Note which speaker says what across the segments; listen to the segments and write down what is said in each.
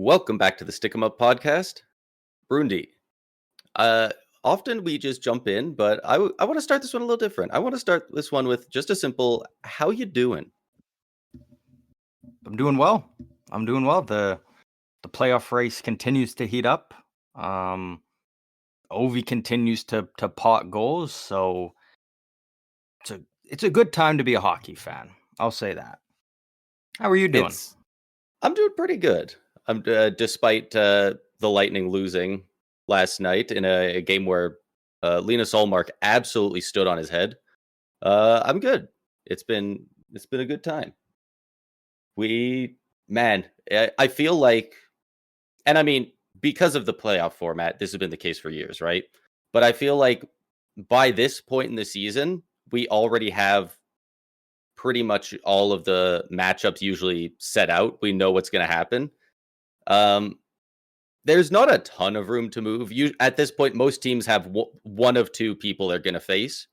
Speaker 1: Welcome back to the Stick 'em Up podcast. Brundi. Uh, Often we just jump in, but I want to start this one a little different. I want to start this one with just a simple, how you doing?
Speaker 2: I'm doing well. The playoff race continues to heat up. Ovi continues to pot goals, so it's a good time to be a hockey fan. I'll say that. How are you doing?
Speaker 1: I'm doing pretty good. I'm despite the Lightning losing last night in a game where Linus Ullmark absolutely stood on his head. I'm good. It's been a good time. I feel like, and I mean, because of the playoff format, this has been the case for years, right? But I feel like by this point in the season, we already have pretty much all of the matchups usually set out. We know what's going to happen. There's not a ton of room to move. At this point, most teams have one of two people they're going to face,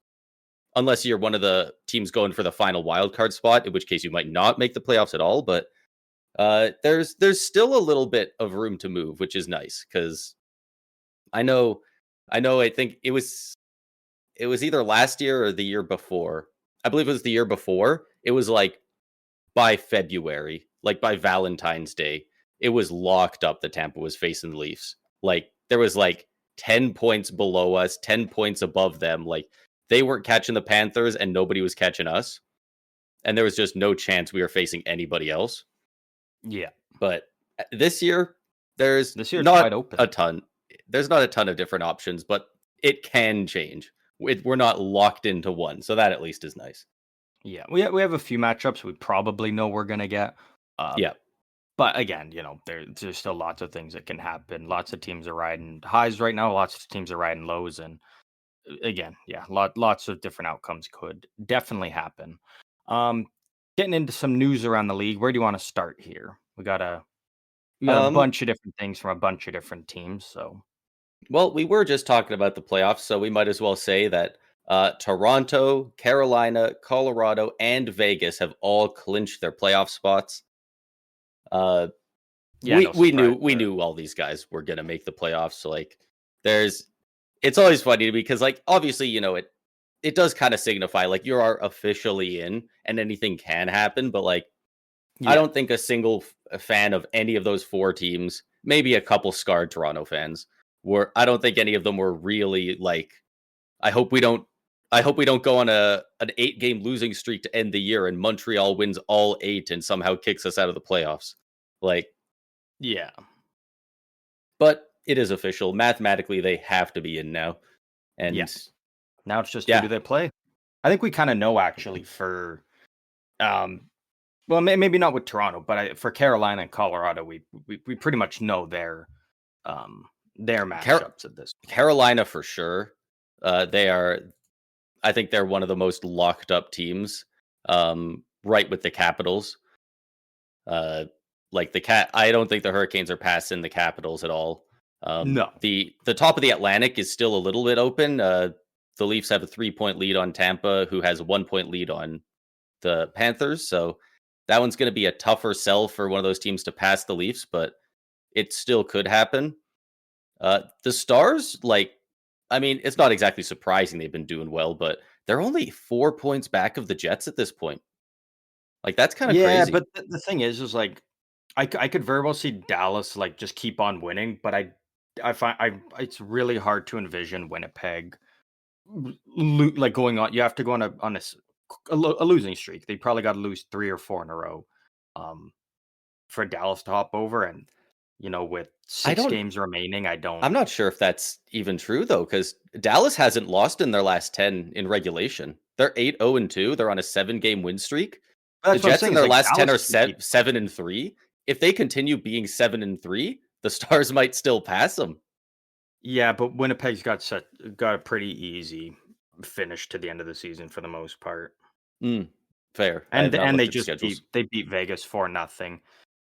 Speaker 1: unless you're one of the teams going for the final wildcard spot, in which case you might not make the playoffs at all. But there's still a little bit of room to move, which is nice because I know. I think it was either last year or the year before. I believe it was the year before. It was like by February, like by Valentine's Day, it was locked up that Tampa was facing the Leafs. Like there was like 10 points below us, 10 points above them. Like they weren't catching the Panthers and nobody was catching us. And there was just no chance we were facing anybody else.
Speaker 2: Yeah.
Speaker 1: But this year, there's
Speaker 2: not
Speaker 1: wide open. A ton. There's not a ton of different options, but it can change. We're not locked into one, so that at least is nice.
Speaker 2: Yeah, we have a few matchups we probably know we're gonna get.
Speaker 1: Yeah,
Speaker 2: but again, there's still lots of things that can happen. Lots of teams are riding highs right now. Lots of teams are riding lows, and again, lots of different outcomes could definitely happen. Getting into some news around the league. Where do you want to start here? We got a bunch of different things from a bunch of different teams. So,
Speaker 1: well, we were just talking about the playoffs, so we might as well say that Toronto, Carolina, Colorado, and Vegas have all clinched their playoff spots. We knew all these guys were gonna make the playoffs. So like, it's always funny because like obviously it does kind of signify like you are officially in and anything can happen, but like I don't think a single fan of any of those four teams, maybe a couple scarred Toronto fans, I don't think any of them were really like, I hope we don't go on an 8-game losing streak to end the year and Montreal wins all 8 and somehow kicks us out of the playoffs. Like,
Speaker 2: yeah.
Speaker 1: But it is official. Mathematically, they have to be in now. And
Speaker 2: now it's just who do they play? I think we kind of know actually for well, maybe not with Toronto, but for Carolina and Colorado, we pretty much know their matchups at this point.
Speaker 1: Carolina for sure. I think they're one of the most locked up teams, right with the Capitals. I don't think the Hurricanes are passing the Capitals at all.
Speaker 2: No.
Speaker 1: The top of the Atlantic is still a little bit open. The Leafs have a 3-point lead on Tampa, who has a 1-point lead on the Panthers. So that one's going to be a tougher sell for one of those teams to pass the Leafs, but it still could happen. The Stars, it's not exactly surprising they've been doing well, but they're only 4 points back of the Jets at this point. Like, that's kind of crazy.
Speaker 2: Yeah, but the thing is like, I could very well see Dallas like just keep on winning, but I find it's really hard to envision Winnipeg like going on. You have to go on a losing streak. They probably got to lose 3 or 4 in a row for Dallas to hop over. And with 6 games remaining, I'm
Speaker 1: not sure if that's even true though, because Dallas hasn't lost in their last 10 in regulation. They're 8-0-2. They're on a 7-game win streak. The Jets in their last 10 are 7-3. If they continue being 7-3, the Stars might still pass them.
Speaker 2: Yeah, but Winnipeg's got a pretty easy finish to the end of the season for the most part.
Speaker 1: Fair.
Speaker 2: And they beat Vegas 4-0.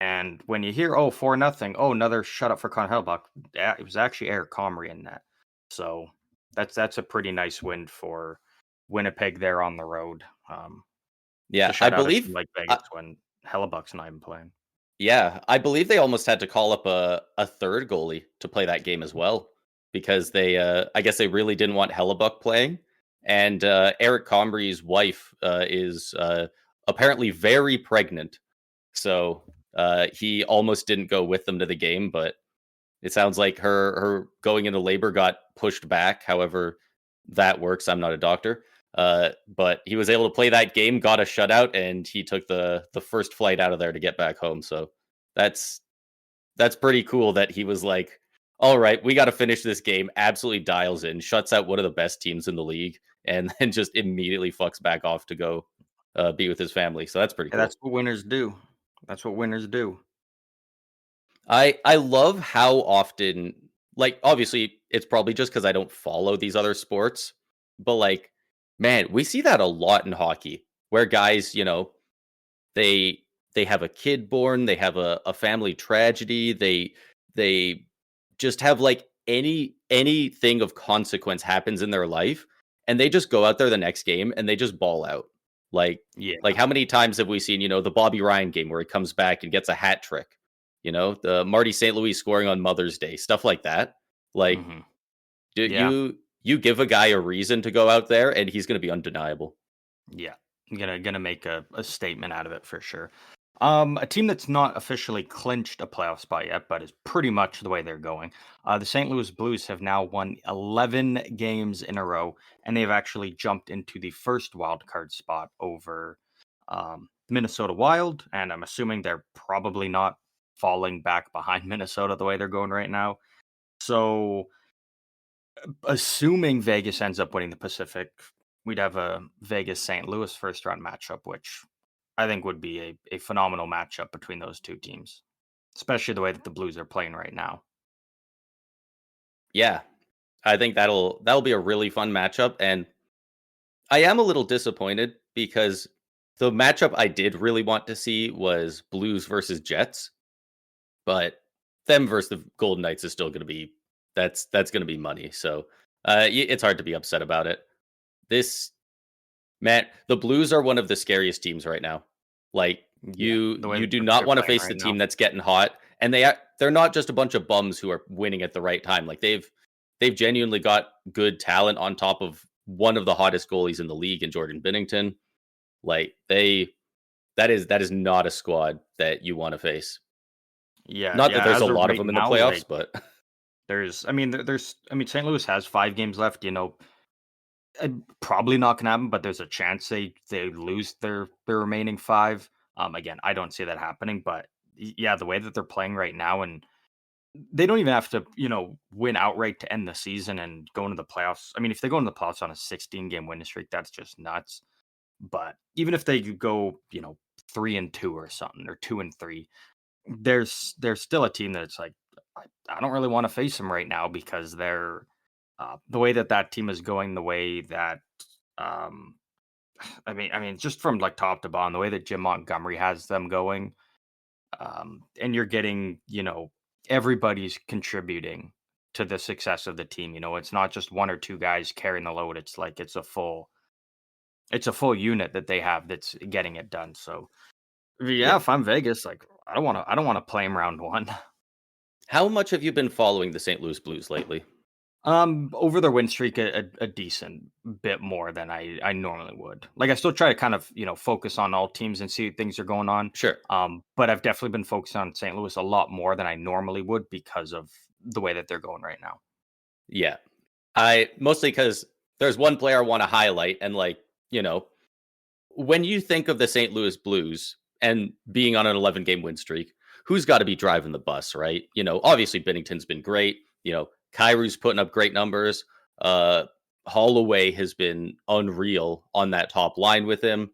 Speaker 2: And when you hear 4-0, another shutout for Connor Hellebuyck, it was actually Eric Comrie in that. So that's a pretty nice win for Winnipeg there on the road.
Speaker 1: I believe
Speaker 2: like Vegas when Hellebuck's not even playing.
Speaker 1: Yeah, I believe they almost had to call up a third goalie to play that game as well because they I guess they really didn't want Hellebuck playing. And Eric Combrie's wife is apparently very pregnant, so he almost didn't go with them to the game. But it sounds like her going into labor got pushed back. However, that works. I'm not a doctor. But he was able to play that game, got a shutout, and he took the first flight out of there to get back home. So that's that's pretty cool that he was like, all right, we got to finish this game. Absolutely dials in, shuts out one of the best teams in the league, and then just immediately fucks back off to go be with his family. So that's pretty
Speaker 2: Yeah, that's
Speaker 1: cool.
Speaker 2: what winners do. That's what winners do.
Speaker 1: I love how often, like, obviously it's probably just because I don't follow these other sports, but like, man, we see that a lot in hockey where guys, they they have a kid born, they have a family tragedy, they just have like anything of consequence happens in their life, and they just go out there the next game and they just ball out. Like
Speaker 2: Yeah.
Speaker 1: how many times have we seen, the Bobby Ryan game where he comes back and gets a hat trick? The Marty St. Louis scoring on Mother's Day, stuff like that. Like,
Speaker 2: Mhm.
Speaker 1: do
Speaker 2: Yeah.
Speaker 1: you give a guy a reason to go out there and he's going to be undeniable.
Speaker 2: Yeah. Gonna make a statement out of it for sure. A team that's not officially clinched a playoff spot yet, but is pretty much the way they're going. The St. Louis Blues have now won 11 games in a row, and they've actually jumped into the first wild card spot over Minnesota Wild. And I'm assuming they're probably not falling back behind Minnesota the way they're going right now. So, assuming Vegas ends up winning the Pacific, we'd have a Vegas St. Louis first round matchup, which I think would be a phenomenal matchup between those two teams, especially the way that the Blues are playing right now.
Speaker 1: Yeah, I think that'll be a really fun matchup, and I am a little disappointed because the matchup I did really want to see was Blues versus Jets, but them versus the Golden Knights is still going to be that's going to be money. So it's hard to be upset about it. This Man, the Blues are one of the scariest teams right now. Like
Speaker 2: Yeah,
Speaker 1: you
Speaker 2: the way
Speaker 1: you
Speaker 2: that
Speaker 1: do
Speaker 2: they're
Speaker 1: not want to
Speaker 2: playing
Speaker 1: face the
Speaker 2: right
Speaker 1: team
Speaker 2: now.
Speaker 1: that's getting hot, and they're not just a bunch of bums who are winning at the right time. Like they've genuinely got good talent on top of one of the hottest goalies in the league in Jordan Binnington. Like that is not a squad that you want to face.
Speaker 2: Yeah,
Speaker 1: Not that
Speaker 2: yeah.
Speaker 1: there's a
Speaker 2: As of
Speaker 1: lot of
Speaker 2: right
Speaker 1: them in the
Speaker 2: now,
Speaker 1: playoffs,
Speaker 2: like
Speaker 1: but
Speaker 2: I mean, St. Louis has 5 games left. Probably not gonna happen, but there's a chance they lose their remaining 5. Again, I don't see that happening, but yeah, the way that they're playing right now, and they don't even have to, win outright to end the season and go into the playoffs. I mean, if they go into the playoffs on a 16-game winning streak, that's just nuts. But even if they could go, 3-2 or something, or 2-3, there's still a team that's like, I don't really want to face them right now because they're the way that that team is going, the way that um, I mean, just from like top to bottom, the way that Jim Montgomery has them going, and you're getting, everybody's contributing to the success of the team. It's not just one or two guys carrying the load. It's like it's a full unit that they have that's getting it done. So
Speaker 1: yeah.
Speaker 2: yeah, if I'm Vegas, like I don't want to play him round one.
Speaker 1: How much have you been following the St. Louis Blues lately?
Speaker 2: Over their win streak, a decent bit more than I normally would. Like, I still try to kind of, focus on all teams and see things are going on.
Speaker 1: Sure.
Speaker 2: But I've definitely been focused on St. Louis a lot more than I normally would because of the way that they're going right now.
Speaker 1: Yeah. I mostly because there's one player I want to highlight, and like, when you think of the St. Louis Blues and being on an 11-game win streak, who's got to be driving the bus, right? Obviously Binnington's been great. Kyrie's putting up great numbers. Holloway has been unreal on that top line with him.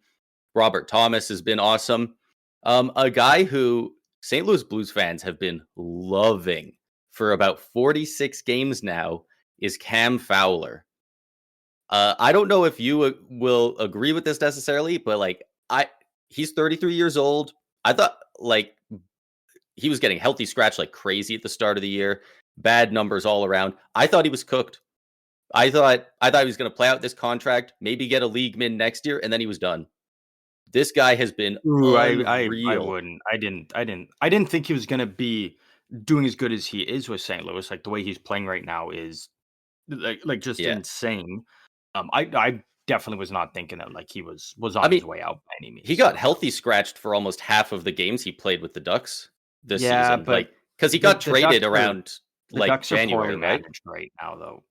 Speaker 1: Robert Thomas has been awesome. A guy who St. Louis Blues fans have been loving for about 46 games now is Cam Fowler. I don't know if you will agree with this necessarily, but like he's 33 years old. I thought like he was getting healthy scratch like crazy at the start of the year. Bad numbers all around. I thought he was cooked. I thought he was going to play out this contract, maybe get a league min next year, and then he was done. This guy has been
Speaker 2: Ooh, I
Speaker 1: unreal.
Speaker 2: wouldn't. I didn't think he was gonna be doing as good as he is with St. Louis. Like the way he's playing right now is like just
Speaker 1: Yeah.
Speaker 2: insane. I definitely was not thinking that like he was
Speaker 1: I
Speaker 2: on his
Speaker 1: mean,
Speaker 2: way out by any
Speaker 1: he
Speaker 2: means.
Speaker 1: got
Speaker 2: So
Speaker 1: healthy scratched for almost half of the games he played with the Ducks this
Speaker 2: yeah,
Speaker 1: season.
Speaker 2: but
Speaker 1: Like, because he
Speaker 2: the
Speaker 1: got
Speaker 2: the
Speaker 1: traded
Speaker 2: Ducks are
Speaker 1: around
Speaker 2: the
Speaker 1: like
Speaker 2: Ducks are poorly
Speaker 1: January, right?
Speaker 2: managed right now though.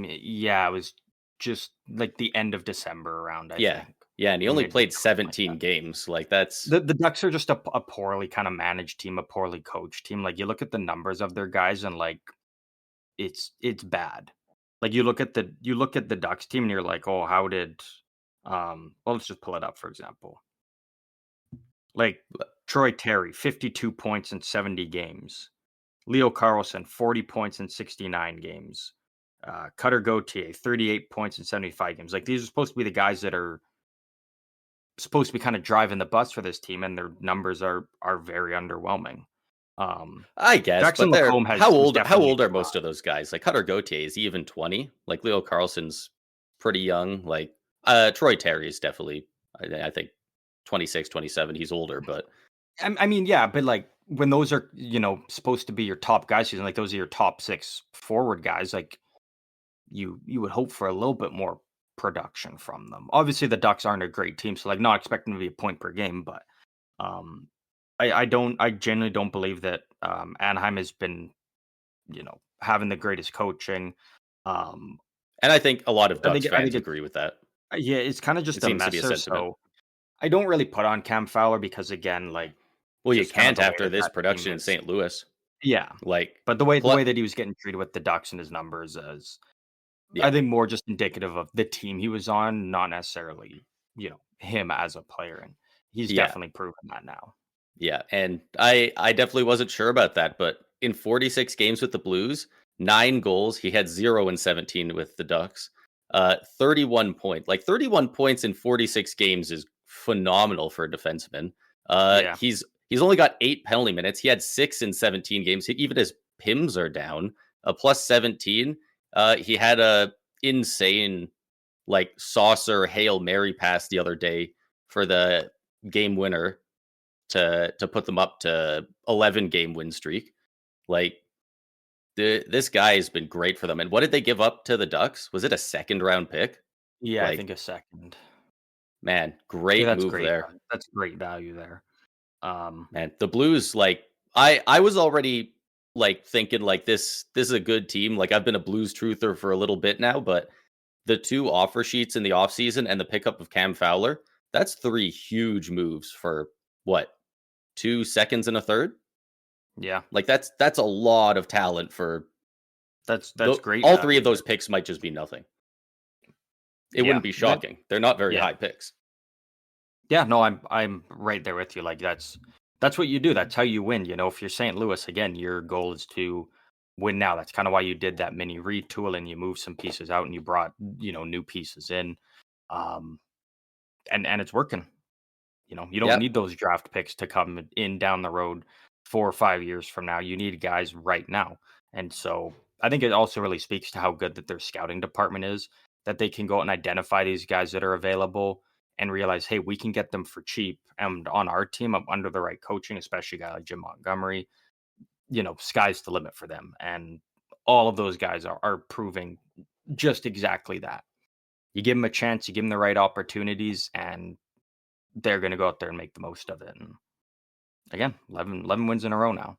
Speaker 2: Yeah, it was just like the end of December around, I
Speaker 1: Yeah.
Speaker 2: think,
Speaker 1: Yeah, and he
Speaker 2: or
Speaker 1: only
Speaker 2: midway
Speaker 1: played
Speaker 2: or something like
Speaker 1: 17
Speaker 2: that.
Speaker 1: games. Like, that's
Speaker 2: The Ducks are just a poorly kind of managed team, a poorly coached team. Like you look at the numbers of their guys and like it's bad. Like you look at the Ducks team and you're like, "Oh, how did well, let's just pull it up for example. Like Troy Terry, 52 points in 70 games. Leo Carlson, 40 points in 69 games. Cutter Gauthier, 38 points in 75 games. Like these are supposed to be the guys that are supposed to be kind of driving the bus for this team, and their numbers are very underwhelming.
Speaker 1: I guess,
Speaker 2: Jackson
Speaker 1: but they're
Speaker 2: Lacombe has
Speaker 1: how
Speaker 2: definitely
Speaker 1: old are
Speaker 2: tried.
Speaker 1: most of those guys? Like Cutter Gauthier, is he even 20? Like Leo Carlson's pretty young. Like Troy Terry is definitely I think 26, 27. He's older, but
Speaker 2: I mean, yeah, but like when those are supposed to be your top guys, season like those are your top six forward guys, like you would hope for a little bit more production from them. Obviously, the Ducks aren't a great team, so like not expecting to be a point per game, but um, I genuinely don't believe that Anaheim has been having the greatest coaching. Um,
Speaker 1: and I think a lot of
Speaker 2: I
Speaker 1: Ducks
Speaker 2: think I think
Speaker 1: fans
Speaker 2: it's
Speaker 1: agree with that.
Speaker 2: yeah, it's kind of
Speaker 1: It
Speaker 2: just a
Speaker 1: seems to be a
Speaker 2: messer.
Speaker 1: sentiment.
Speaker 2: So I don't really put on Cam Fowler because again, like
Speaker 1: Well, you
Speaker 2: just kind of
Speaker 1: can't
Speaker 2: the way
Speaker 1: after
Speaker 2: that
Speaker 1: this
Speaker 2: that team
Speaker 1: production in
Speaker 2: is.
Speaker 1: St. Louis.
Speaker 2: Yeah,
Speaker 1: Like,
Speaker 2: but the
Speaker 1: pl-
Speaker 2: way that he was getting treated with the Ducks and his numbers is, I
Speaker 1: yeah,
Speaker 2: think, more just indicative of the team he was on, not necessarily, him as a player, and he's
Speaker 1: yeah,
Speaker 2: definitely proven that now.
Speaker 1: yeah. And I definitely wasn't sure about that, but in 46 games with the Blues, 9 goals. He had 0 and 17 with the Ducks. 31 point, like 31 points in 46 games is phenomenal for a defenseman.
Speaker 2: Yeah,
Speaker 1: He's only got 8 penalty minutes. He had 6 in 17 games. Even his PIMs are down. A plus 17. He had a insane like saucer Hail Mary pass the other day for the game winner to put them up to 11 game win streak. Like this guy has been great for them. And what did they give up to the Ducks? Was it a second round pick?
Speaker 2: yeah, I
Speaker 1: Like,
Speaker 2: think a second.
Speaker 1: man,
Speaker 2: Yeah,
Speaker 1: great
Speaker 2: that's
Speaker 1: move
Speaker 2: great.
Speaker 1: there.
Speaker 2: That's great value there. Um,
Speaker 1: Man, the Blues, like I was already like thinking like this is a good team. Like I've been a Blues truther for a little bit now, but the two offer sheets in the offseason and the pickup of Cam Fowler, that's three huge moves for what, 2 seconds and a third?
Speaker 2: yeah,
Speaker 1: Like that's a lot of talent for
Speaker 2: that's great
Speaker 1: all three
Speaker 2: value
Speaker 1: of those
Speaker 2: there.
Speaker 1: picks might just be nothing. It
Speaker 2: Yeah,
Speaker 1: wouldn't be shocking. They're not very
Speaker 2: yeah,
Speaker 1: high picks.
Speaker 2: yeah. No, I'm right there with you. Like that's what you do. That's how you win. If you're St. Louis again, your goal is to win now. That's kind of why you did that mini retool and you moved some pieces out and you brought new pieces in. Um, and it's working. You don't
Speaker 1: Yep.
Speaker 2: need those draft picks to come in down the road 4 or 5 years from now. You need guys right now. And so I think it also really speaks to how good that their scouting department is, that they can go out and identify these guys that are available and realize, hey, we can get them for cheap. And on our team, under the right coaching, especially a guy like Jim Montgomery, sky's the limit for them. And all of those guys are proving just exactly that. You give them a chance, you give them the right opportunities, and they're going to go out there and make the most of it. And again, 11 wins in a row now,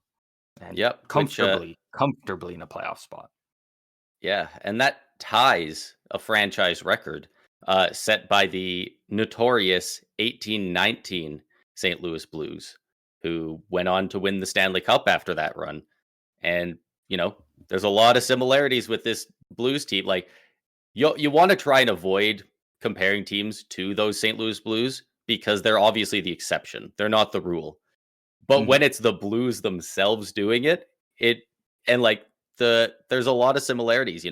Speaker 2: and
Speaker 1: Yep. Which
Speaker 2: comfortably in a playoff spot.
Speaker 1: yeah, and that ties a franchise record set by the notorious 1819 St. Louis Blues, who went on to win the Stanley Cup after that run. And, there's a lot of similarities with this Blues team. Like, you want to try and avoid comparing teams to those St. Louis Blues because they're obviously the exception. They're not the rule. But
Speaker 2: Mhm.
Speaker 1: when it's the Blues themselves doing it, it and like there's a lot of similarities,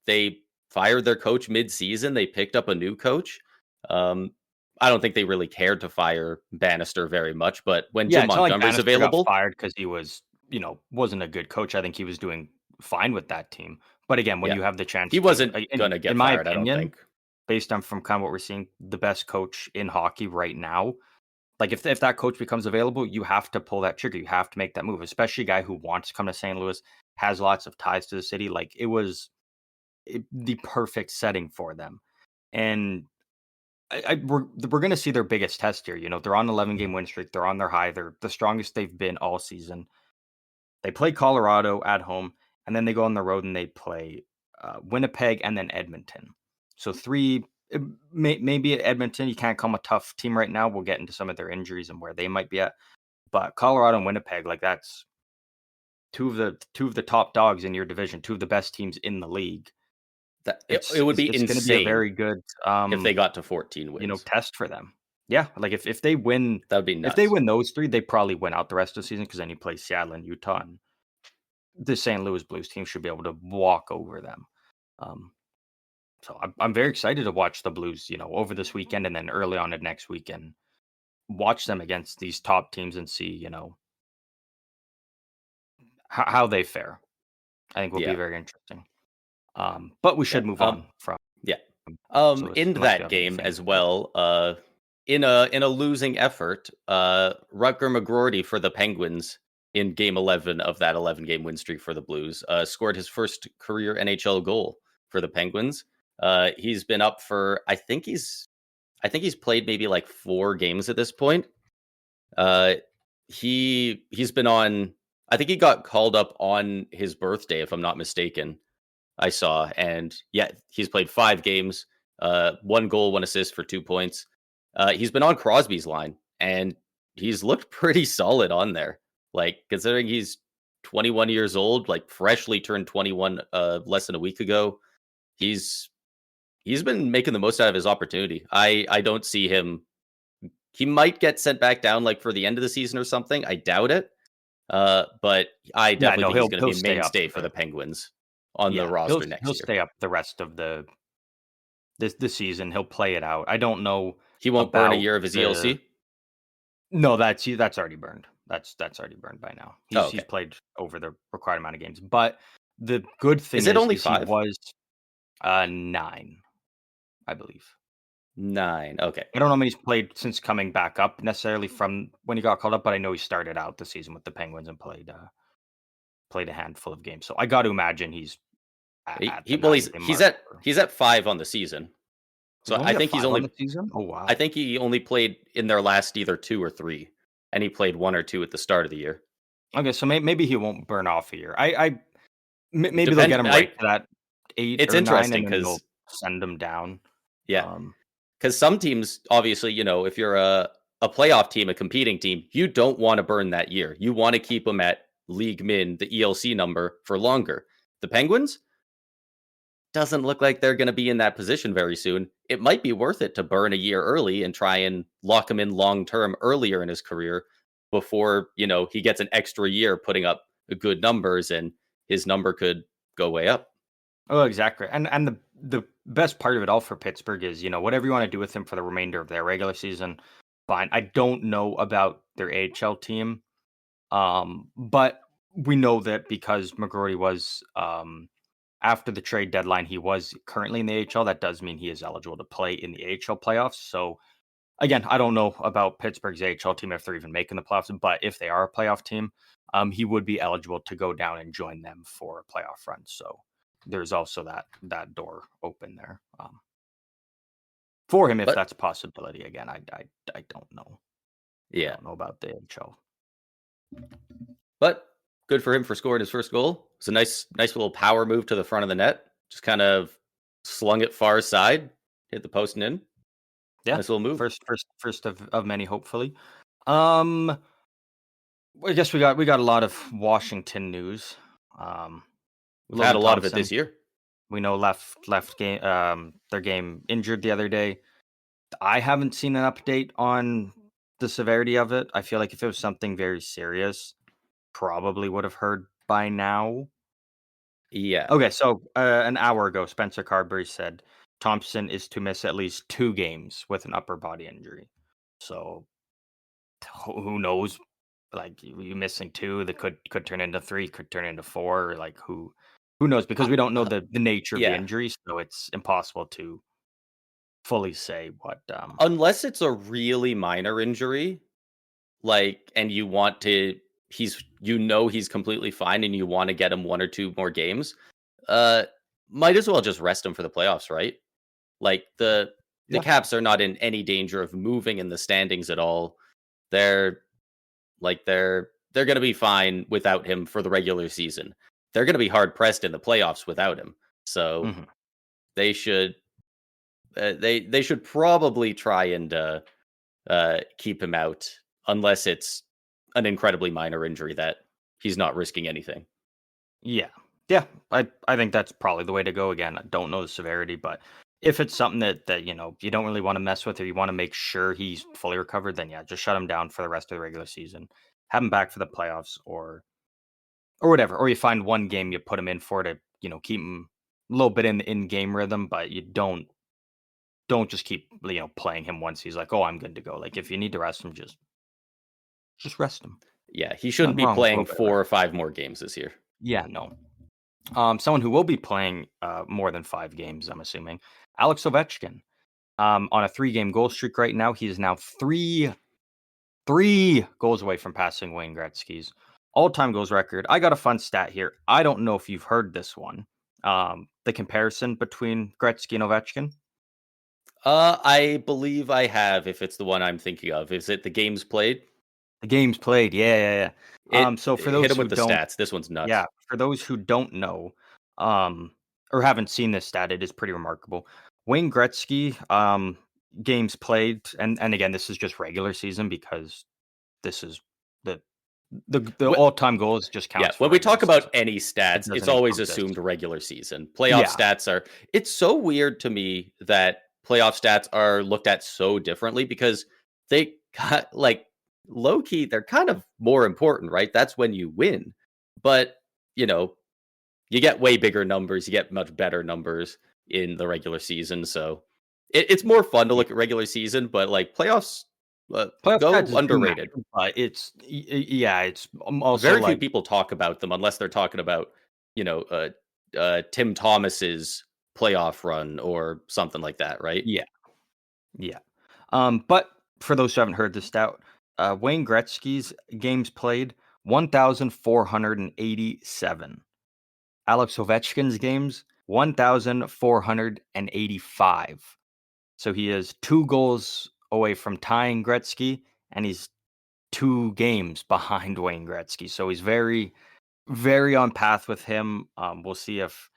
Speaker 1: They fired their coach mid-season, they picked up a new coach. Um I don't think they really cared to fire Bannister very much, but when
Speaker 2: Yeah,
Speaker 1: Jim
Speaker 2: it's not like
Speaker 1: Montgomery's
Speaker 2: Bannister got
Speaker 1: available,
Speaker 2: fired because he was, wasn't a good coach. I think he was doing fine with that team. But again, when
Speaker 1: yeah.
Speaker 2: you have the
Speaker 1: He
Speaker 2: chance to,
Speaker 1: wasn't
Speaker 2: in
Speaker 1: gonna get
Speaker 2: my
Speaker 1: fired, I don't
Speaker 2: opinion,
Speaker 1: think.
Speaker 2: based on from kind of what we're seeing, the best coach in hockey right now. Like if that coach becomes available, you have to pull that trigger. You have to make that move, especially a guy who wants to come to St. Louis, has lots of ties to the city. Like it was the perfect setting for them. And we're going to see their biggest test here. You know, they're on an 11-game win streak. They're on their high. They're the strongest they've been all season. They play Colorado at home, and then they go on the road and they play Winnipeg and then Edmonton. So maybe at Edmonton, you can't call them a tough team right now. We'll get into some of their injuries and where they might be at. But Colorado and Winnipeg, like that's two of the top dogs in your division, two of the best teams in the league.
Speaker 1: It would be
Speaker 2: It's going to be a
Speaker 1: insane
Speaker 2: very good
Speaker 1: if they got to 14 wins.
Speaker 2: test for them. Yeah, like if they win,
Speaker 1: That would be nuts.
Speaker 2: if they win those three, they probably win out the rest of the season because then you play Seattle and Utah, and the St. Louis Blues team should be able to walk over them. So I'm very excited to watch the Blues, you know, over this weekend and then early on in next weekend, watch them against these top teams and see, you know, how they fare. I think will be very interesting. But we should move on from.
Speaker 1: Yeah.
Speaker 2: So
Speaker 1: in that game as well, in a losing effort, Rutger McGroarty for the Penguins in Game 11 of that 11-game win streak for the Blues scored his first career NHL goal for the Penguins. He's been up for I think he's played maybe like 4 games at this point. He's been on. I think he got called up on his birthday, if I'm not mistaken. I saw, and yeah, he's played 5 games, 1 goal, 1 assist for 2 points. He's been on Crosby's line, and he's looked pretty solid on there. Like considering he's 21 years old, like freshly turned 21 less than a week ago. He's been making the most out of his opportunity. I don't see him. He might get sent back down like for the end of the season or something. I doubt it. But I definitely think he's going to be a mainstay for the Penguins on the roster next year.
Speaker 2: He'll stay up the rest of the season. He'll play it out. I don't know.
Speaker 1: He won't burn a year of his ELC.
Speaker 2: No, that's already burned. That's already burned by now. He's played over the required amount of games. But the good thing is
Speaker 1: only 5?
Speaker 2: He was 9, I believe.
Speaker 1: 9. Okay.
Speaker 2: I don't know how many he's played since coming back up necessarily from when he got called up, but I know he started out the season with the Penguins and played a handful of games. So I got to imagine he's
Speaker 1: he's at 5 on the season. So I think he's only
Speaker 2: on the season. Oh wow!
Speaker 1: I think he only played in their last either 2 or 3, and he played 1 or 2 at the start of the year.
Speaker 2: Okay, so maybe he won't burn off a year. Maybe they'll get him right to that 8.
Speaker 1: It's
Speaker 2: or
Speaker 1: interesting
Speaker 2: 9 and they'll send him down.
Speaker 1: Yeah, because some teams, obviously, you know, if you're a playoff team, a competing team, you don't want to burn that year. You want to keep them at league min, the ELC number, for longer. The Penguins doesn't look like they're going to be in that position very soon. It might be worth it to burn a year early and try and lock him in long term earlier in his career before, you know, he gets an extra year putting up good numbers and his number could go way up.
Speaker 2: Oh, exactly. And the best part of it all for Pittsburgh is, you know, whatever you want to do with him for the remainder of their regular season, fine. I don't know about their AHL team, but we know that because McGroarty was after the trade deadline, he was currently in the AHL. That does mean he is eligible to play in the AHL playoffs. So again, I don't know about Pittsburgh's AHL team if they're even making the playoffs, but if they are a playoff team, he would be eligible to go down and join them for a playoff run. So there's also that door open there for him if that's a possibility. Again, I don't know.
Speaker 1: Yeah,
Speaker 2: I don't know about the AHL.
Speaker 1: But good for him for scoring his first goal. It's a nice little power move to the front of the net. Just kind of slung it far side, hit the post and in.
Speaker 2: Yeah,
Speaker 1: nice little move.
Speaker 2: First of many, hopefully. I guess we got a lot of Washington news.
Speaker 1: We've had a lot of it this year.
Speaker 2: We know left game their game injured the other day. I haven't seen an update on the severity of it. I feel like if it was something very serious, probably would have heard by now.
Speaker 1: Yeah.
Speaker 2: Okay, so an hour ago, Spencer Carberry said Thompson is to miss at least 2 games with an upper body injury. So who knows? Like you missing 2, that could turn into 3, could turn into 4. Or like who knows? Because we don't know the nature of the injury, so it's impossible to fully say what.
Speaker 1: Unless it's a really minor injury, like, and you want to, he's completely fine, and you want to get him 1 or 2 more games. Uh, might as well just rest him for the playoffs, right? Like the
Speaker 2: Yeah.
Speaker 1: Caps are not in any danger of moving in the standings at all. They're they're going to be fine without him for the regular season. They're going to be hard pressed in the playoffs without him. So
Speaker 2: Mhm.
Speaker 1: they should they should probably try and keep him out unless it's an incredibly minor injury that he's not risking anything.
Speaker 2: Yeah. Yeah. I think that's probably the way to go. Again, I don't know the severity, but if it's something that you don't really want to mess with, or you want to make sure he's fully recovered, then yeah, just shut him down for the rest of the regular season. Have him back for the playoffs, or whatever. Or you find one game you put him in for to, keep him a little bit in game rhythm, but you don't just keep, playing him once he's like, "Oh, I'm good to go." Like, if you need to rest him, just rest him.
Speaker 1: Yeah, he shouldn't
Speaker 2: Nothing
Speaker 1: be
Speaker 2: wrong with a little
Speaker 1: playing
Speaker 2: bit of rest.
Speaker 1: 4 or 5 more games this year.
Speaker 2: Yeah, no. Someone who will be playing more than 5 games, I'm assuming, Alex Ovechkin. On a 3-game goal streak right now. He is now three goals away from passing Wayne Gretzky's all-time goals record. I got a fun stat here. I don't know if you've heard this one. The comparison between Gretzky and Ovechkin.
Speaker 1: I believe I have, if it's the one I'm thinking of. Is it the games played?
Speaker 2: The games played. Yeah, yeah, yeah. So for
Speaker 1: Hit
Speaker 2: those
Speaker 1: him
Speaker 2: who
Speaker 1: with the
Speaker 2: don't,
Speaker 1: stats. This one's
Speaker 2: yeah,
Speaker 1: nuts.
Speaker 2: for those who don't know, um, or haven't seen this stat, it is pretty remarkable. Wayne Gretzky, games played, and again, this is just regular season because this is the the
Speaker 1: Wh-
Speaker 2: all-time goals just
Speaker 1: Yeah,
Speaker 2: counts for
Speaker 1: when we
Speaker 2: regular
Speaker 1: talk about
Speaker 2: season.
Speaker 1: any
Speaker 2: It
Speaker 1: stats, it's
Speaker 2: doesn't
Speaker 1: always
Speaker 2: encompass.
Speaker 1: assumed regular season. Playoff
Speaker 2: Yeah,
Speaker 1: stats are, it's so weird to me that playoff stats are looked at so differently because they got like low key, they're kind of more important, right? That's when you win. But, you know, you get way bigger numbers, you get much better numbers in the regular season. So it's more fun to
Speaker 2: yeah.
Speaker 1: look at regular season, but like playoffs
Speaker 2: Playoff
Speaker 1: go
Speaker 2: stats do
Speaker 1: underrated.
Speaker 2: matter, but yeah, it's also
Speaker 1: Very few
Speaker 2: like
Speaker 1: people talk about them unless they're talking about, you know, Tim Thomas's playoff run or something like that, right?
Speaker 2: yeah, yeah. But for those who haven't heard this stat, Wayne Gretzky's games played 1,487. Alex Ovechkin's games 1,485. So he is 2 goals away from tying Gretzky, and he's 2 games behind Wayne Gretzky. So he's very, very on path with him. We'll see if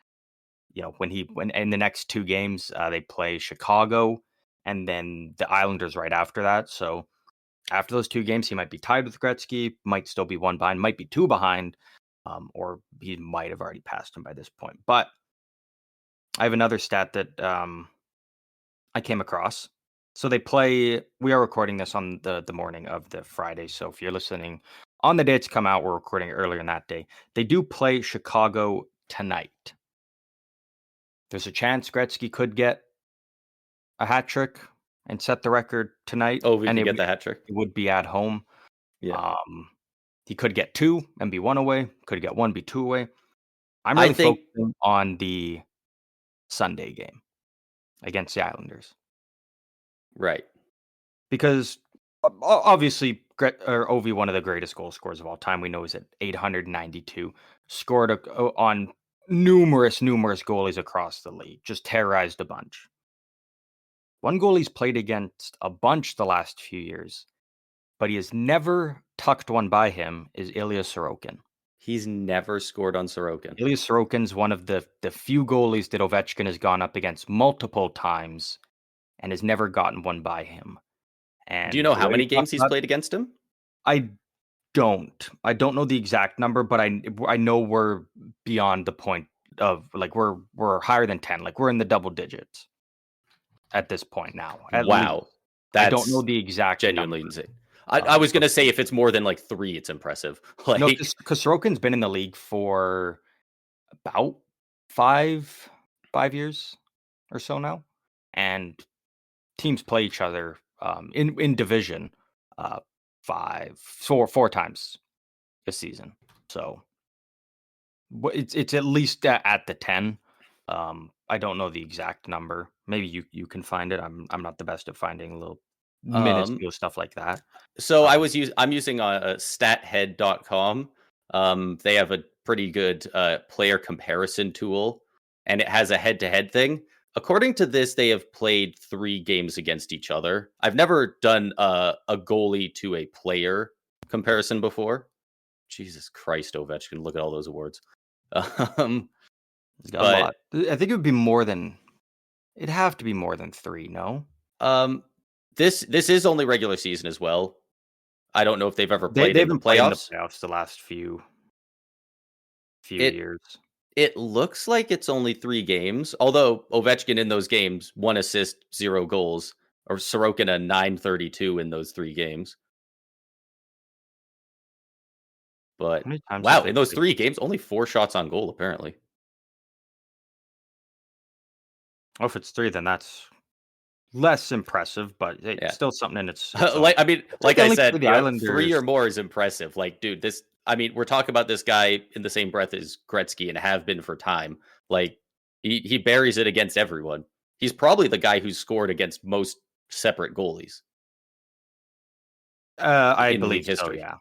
Speaker 2: when in the next 2 games they play Chicago and then the Islanders right after that. So after those 2 games, he might be tied with Gretzky, might still be one behind, might be 2 behind, or he might have already passed him by this point. But I have another stat that I came across. So they play. We are recording this on the morning of the Friday. So if you're listening on the day it's come out, we're recording earlier in that day. They do play Chicago tonight. There's a chance Gretzky could get a hat trick and set the record tonight,
Speaker 1: Oh, we
Speaker 2: and
Speaker 1: could
Speaker 2: it,
Speaker 1: get
Speaker 2: w-
Speaker 1: the hat trick.
Speaker 2: it would be at home.
Speaker 1: Yeah.
Speaker 2: Um, he could get 2 and be 1 away. Could get 1, be 2 away. I'm
Speaker 1: I
Speaker 2: really
Speaker 1: think
Speaker 2: focusing on the Sunday game against the Islanders.
Speaker 1: right.
Speaker 2: Because obviously, Ovi, one of the greatest goal scorers of all time, we know he's at 892, scored on numerous goalies across the league, just terrorized a bunch. One goal he's played against a bunch the last few years, but he has never tucked one by him, is Ilya Sorokin.
Speaker 1: He's never scored on Sorokin.
Speaker 2: Ilya Sorokin's one of the few goalies that Ovechkin has gone up against multiple times and has never gotten one by him.
Speaker 1: Do you
Speaker 2: And
Speaker 1: know
Speaker 2: the
Speaker 1: how
Speaker 2: way we
Speaker 1: many
Speaker 2: talked
Speaker 1: games he's
Speaker 2: about,
Speaker 1: played against him?
Speaker 2: I don't. I don't know the exact number, but I know we're beyond the point of like we're higher than 10. Like we're in the double digits at this point now, at least.
Speaker 1: Wow.
Speaker 2: I don't know
Speaker 1: That's
Speaker 2: the exact number.
Speaker 1: genuinely insane. I was
Speaker 2: For
Speaker 1: gonna say if it's more than like 3, it's impressive.
Speaker 2: no,
Speaker 1: Like
Speaker 2: because Sorokin's been in the league for about five 5 years or so now, and teams play each other in division uh, four times this season. So it's at least at the 10. I don't know the exact number. Maybe you can find it. I'm not the best at finding little
Speaker 1: Um,
Speaker 2: minuscule stuff like that.
Speaker 1: so
Speaker 2: Um,
Speaker 1: I'm using stathead.com. They have a pretty good player comparison tool, and it has a head-to-head thing. According to this, they have played 3 games against each other. I've never done a goalie to a player comparison before. Jesus Christ, Ovechkin! Look at all those awards. Um,
Speaker 2: it's got a
Speaker 1: but
Speaker 2: lot. I think it would be more than. It'd have to be more than 3. No,
Speaker 1: um, this is only regular season as well. I don't know if they've ever played
Speaker 2: they've
Speaker 1: in the
Speaker 2: been playing in the
Speaker 1: playoffs.
Speaker 2: playoffs the last few
Speaker 1: It
Speaker 2: years.
Speaker 1: it looks like it's only 3 games, although Ovechkin in those games, 1 assist, 0 goals, or Sorokin a 932 in those 3 games.
Speaker 2: How
Speaker 1: But
Speaker 2: many times have
Speaker 1: wow,
Speaker 2: they
Speaker 1: in those
Speaker 2: played?
Speaker 1: 3 games, only 4 shots on goal apparently.
Speaker 2: Oh, if it's 3, then that's less impressive, but it's
Speaker 1: Yeah.
Speaker 2: still something in its own.
Speaker 1: Like I mean,
Speaker 2: It's like
Speaker 1: like
Speaker 2: they
Speaker 1: I
Speaker 2: only play
Speaker 1: said,
Speaker 2: the
Speaker 1: 3
Speaker 2: Islanders.
Speaker 1: or more is impressive. Like, dude, this I mean, we're talking about this guy in the same breath as Gretzky and have been for time. Like he buries it against everyone. He's probably the guy who's scored against most separate goalies
Speaker 2: I
Speaker 1: in
Speaker 2: believe
Speaker 1: league
Speaker 2: so.
Speaker 1: history.
Speaker 2: Yeah,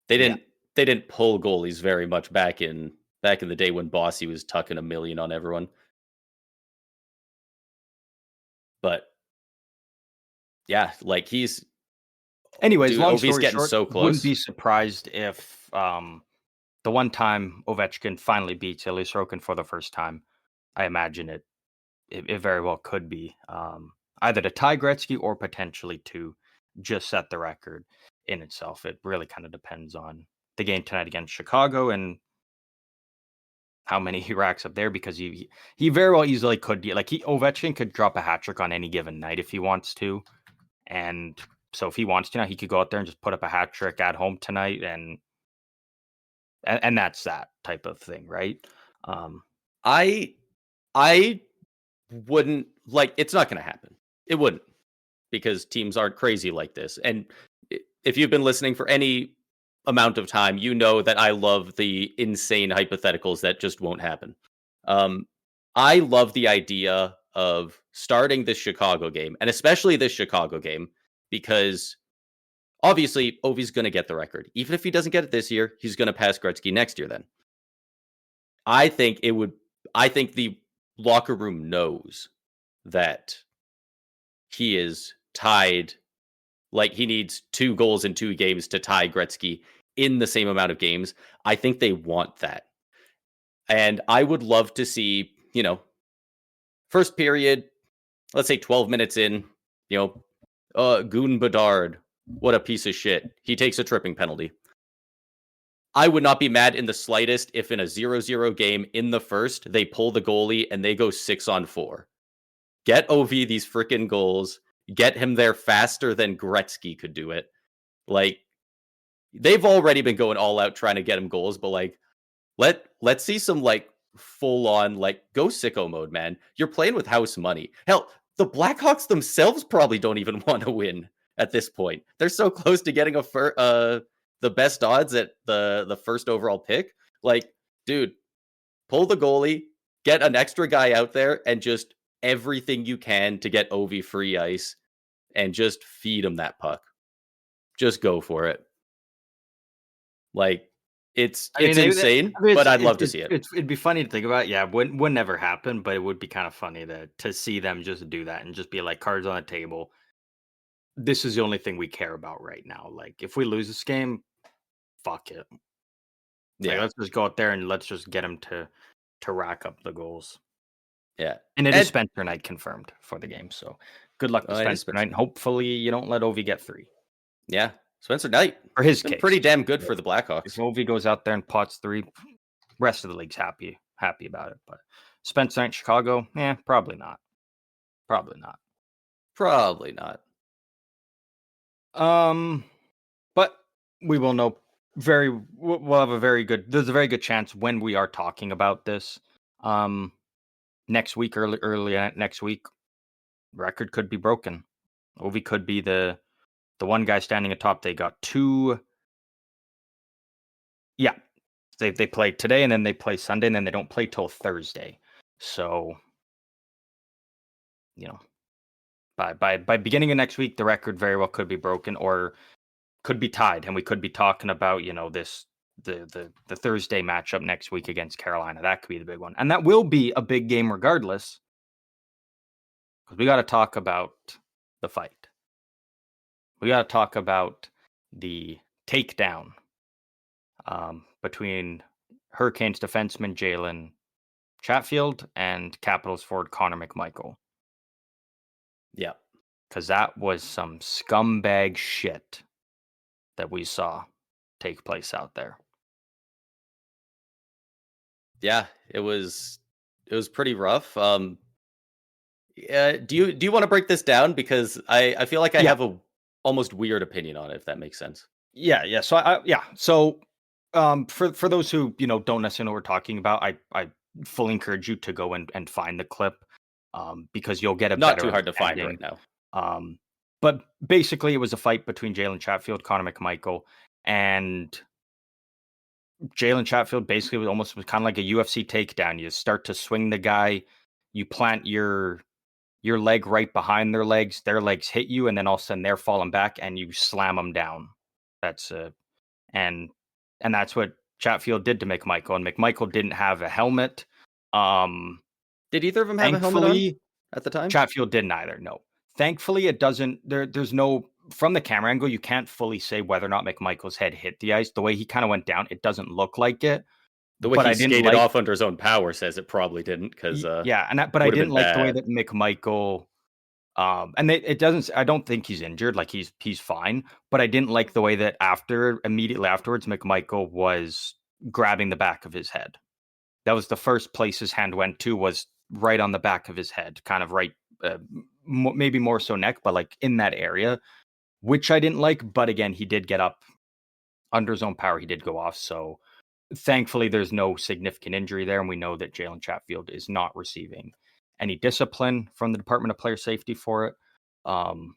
Speaker 1: They
Speaker 2: yeah.
Speaker 1: didn't pull goalies very much back in the day when Bossy was tucking a million on everyone. But yeah, like he's
Speaker 2: Anyways,
Speaker 1: dude,
Speaker 2: long
Speaker 1: Ovi's
Speaker 2: story
Speaker 1: getting
Speaker 2: short,
Speaker 1: so
Speaker 2: wouldn't
Speaker 1: close.
Speaker 2: be surprised if the one time Ovechkin finally beats Ilya Sorokin for the first time. I imagine it very well could be either to tie Gretzky or potentially to just set the record in itself. It really kind of depends on the game tonight against Chicago and how many he racks up there because he very well easily could like Ovechkin could drop a hat trick on any given night if he wants to, and so if he wants to now he could go out there and just put up a hat trick at home tonight and that's that type of thing, right? Um,
Speaker 1: I I wouldn't like it's not going to happen. It wouldn't because teams aren't crazy like this. And if you've been listening for any amount of time, you know that I love the insane hypotheticals that just won't happen. Um, I love the idea of starting this Chicago game, and especially this Chicago game, because obviously Ovi's going to get the record. Even if he doesn't get it this year, he's going to pass Gretzky next year. Then I think it would. I think the locker room knows that he is tied. Like he needs 2 goals in 2 games to tie Gretzky in the same amount of games. I think they want that. And I would love to see, first period, let's say 12 minutes in, Goon Bedard, what a piece of shit. He takes a tripping penalty. I would not be mad in the slightest if in a 0-0 game in the first, they pull the goalie and they go 6-on-4. Get OV these freaking goals. Get him there faster than Gretzky could do it. Like, they've already been going all out trying to get him goals, but like, let's see some like full on like go sicko mode, man. You're playing with house money. Hell, the Blackhawks themselves probably don't even want to win at this point. They're so close to getting the best odds at the first overall pick. Like, dude, pull the goalie, get an extra guy out there, and just everything you can to get Ovi free ice and just feed him that puck. Just go for it. Like it's
Speaker 2: I mean,
Speaker 1: insane,
Speaker 2: I mean,
Speaker 1: but I'd love to see it.
Speaker 2: it'd be funny to think about. Yeah, would never happen, but it would be kind of funny to see them just do that and just be like cards on the table. This is the only thing we care about right now. Like, if we lose this game, fuck it. Like,
Speaker 1: Yeah,
Speaker 2: let's just go out there and let's just get them to rack up the goals.
Speaker 1: yeah.
Speaker 2: And it is
Speaker 1: And
Speaker 2: Spencer Knight confirmed for the game. So good luck to
Speaker 1: it is
Speaker 2: Spencer Knight. And hopefully you don't let Ovi get 3
Speaker 1: yeah, Spencer Knight
Speaker 2: for his
Speaker 1: been
Speaker 2: case.
Speaker 1: pretty damn good for
Speaker 2: If
Speaker 1: the
Speaker 2: if
Speaker 1: Blackhawks.
Speaker 2: Ovi goes out there and pots 3, rest of the league's happy about it. But Spencer Knight, Chicago, probably not. Probably not.
Speaker 1: Probably not.
Speaker 2: But we will know we'll have a very good. There's a very good chance when we are talking about this, next week, early next week, record could be broken. Ovi could be the one guy standing atop. They got 2. Yeah, they play today and then they play Sunday and then they don't play till Thursday. So by beginning of next week, the record very well could be broken or could be tied, and we could be talking about this the Thursday matchup next week against Carolina. That could be the big one, and that will be a big game regardless, because we got to talk about the fight. We got to talk about the takedown between Hurricanes defenseman Jalen Chatfield and Capitals forward Connor McMichael.
Speaker 1: Yeah.
Speaker 2: Because that was some scumbag shit that we saw take place out there.
Speaker 1: Yeah, it was pretty rough. Do you want to break this down? Because I feel like I have a almost weird opinion on it, if that makes sense.
Speaker 2: Yeah. So for those who don't necessarily know what we're talking about, I fully encourage you to go and find the clip, because you'll get a
Speaker 1: not
Speaker 2: better
Speaker 1: too hard to find
Speaker 2: understanding.
Speaker 1: right now.
Speaker 2: But basically, it was a fight between Jalen Chatfield, Connor McMichael, and Jalen Chatfield. Basically, was kind of like a UFC takedown. You start to swing the guy, you plant your leg right behind their legs hit you, and then all of a sudden they're falling back, and you slam them down. That's and that's what Chatfield did to McMichael, and McMichael didn't have a helmet.
Speaker 1: Did either of them have a helmet on at the time?
Speaker 2: Chatfield didn't either. No. Thankfully, it doesn't. There's no, from the camera angle, you can't fully say whether or not McMichael's head hit the ice. The way he kind of went down, it doesn't look like it.
Speaker 1: The way he skated off under his own power says it probably didn't. Because
Speaker 2: but I didn't like the way that McMichael. And it doesn't. I don't think he's injured. Like he's fine. But I didn't like the way that immediately afterwards, McMichael was grabbing the back of his head. That was the first place his hand went to, was right on the back of his head, kind of right. Maybe more so neck, but like in that area, which I didn't like. But again, he did get up under his own power. He did go off. So thankfully, there's no significant injury there. And we know that Jalen Chatfield is not receiving any discipline from the Department of Player Safety for it. And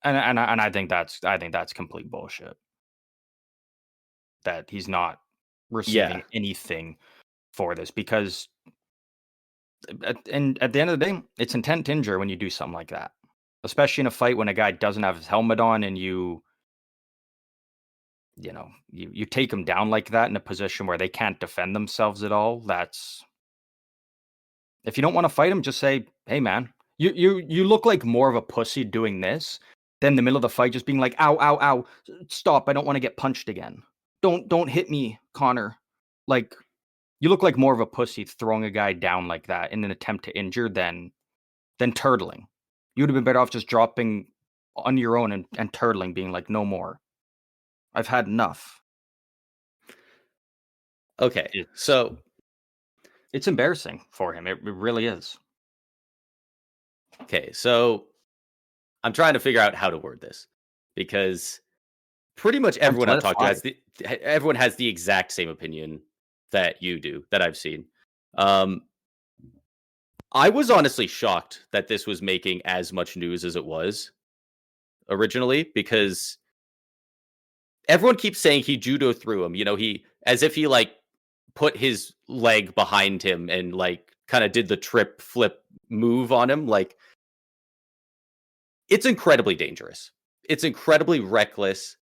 Speaker 2: I think that's complete bullshit. That he's not receiving anything for this, because at the end of the day, it's intent to injure when you do something like that, especially in a fight when a guy doesn't have his helmet on and you take him down like that in a position where they can't defend themselves at all. That's, if you don't want to fight him, just say, hey man, you look like more of a pussy doing this than in the middle of the fight just being like, ow, stop, I don't want to get punched again. Don't hit me, Connor. Like, you look like more of a pussy throwing a guy down like that in an attempt to injure than turtling. You would have been better off just dropping on your own and turtling, being like, no more. I've had enough.
Speaker 1: Okay, so
Speaker 2: it's embarrassing for him. It really is.
Speaker 1: Okay, so I'm trying to figure out how to word this, because pretty much everyone I've talked to everyone has the exact same opinion that you do, that I've seen. I was honestly shocked that this was making as much news as it was originally, because everyone keeps saying he judo threw him. He, as if he like put his leg behind him and like kind of did the trip flip move on him. Like, it's incredibly dangerous. It's incredibly reckless.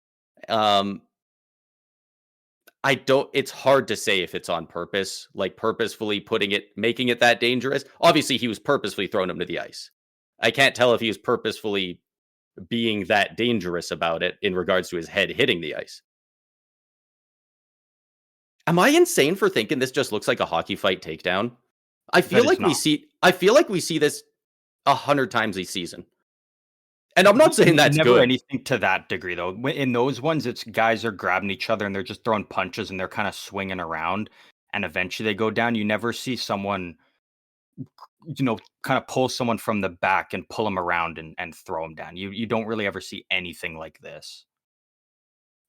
Speaker 1: It's hard to say if it's on purpose, like purposefully making it that dangerous. Obviously, he was purposefully throwing him to the ice. I can't tell if he was purposefully being that dangerous about it in regards to his head hitting the ice. Am I insane for thinking this just looks like a hockey fight takedown? I feel like we see this 100 times a season. And I'm not saying that's
Speaker 2: never
Speaker 1: good.
Speaker 2: Anything to that degree, though. In those ones, it's guys are grabbing each other and they're just throwing punches and they're kind of swinging around, and eventually they go down. You never see someone, kind of pull someone from the back and pull them around and throw them down. You don't really ever see anything like this.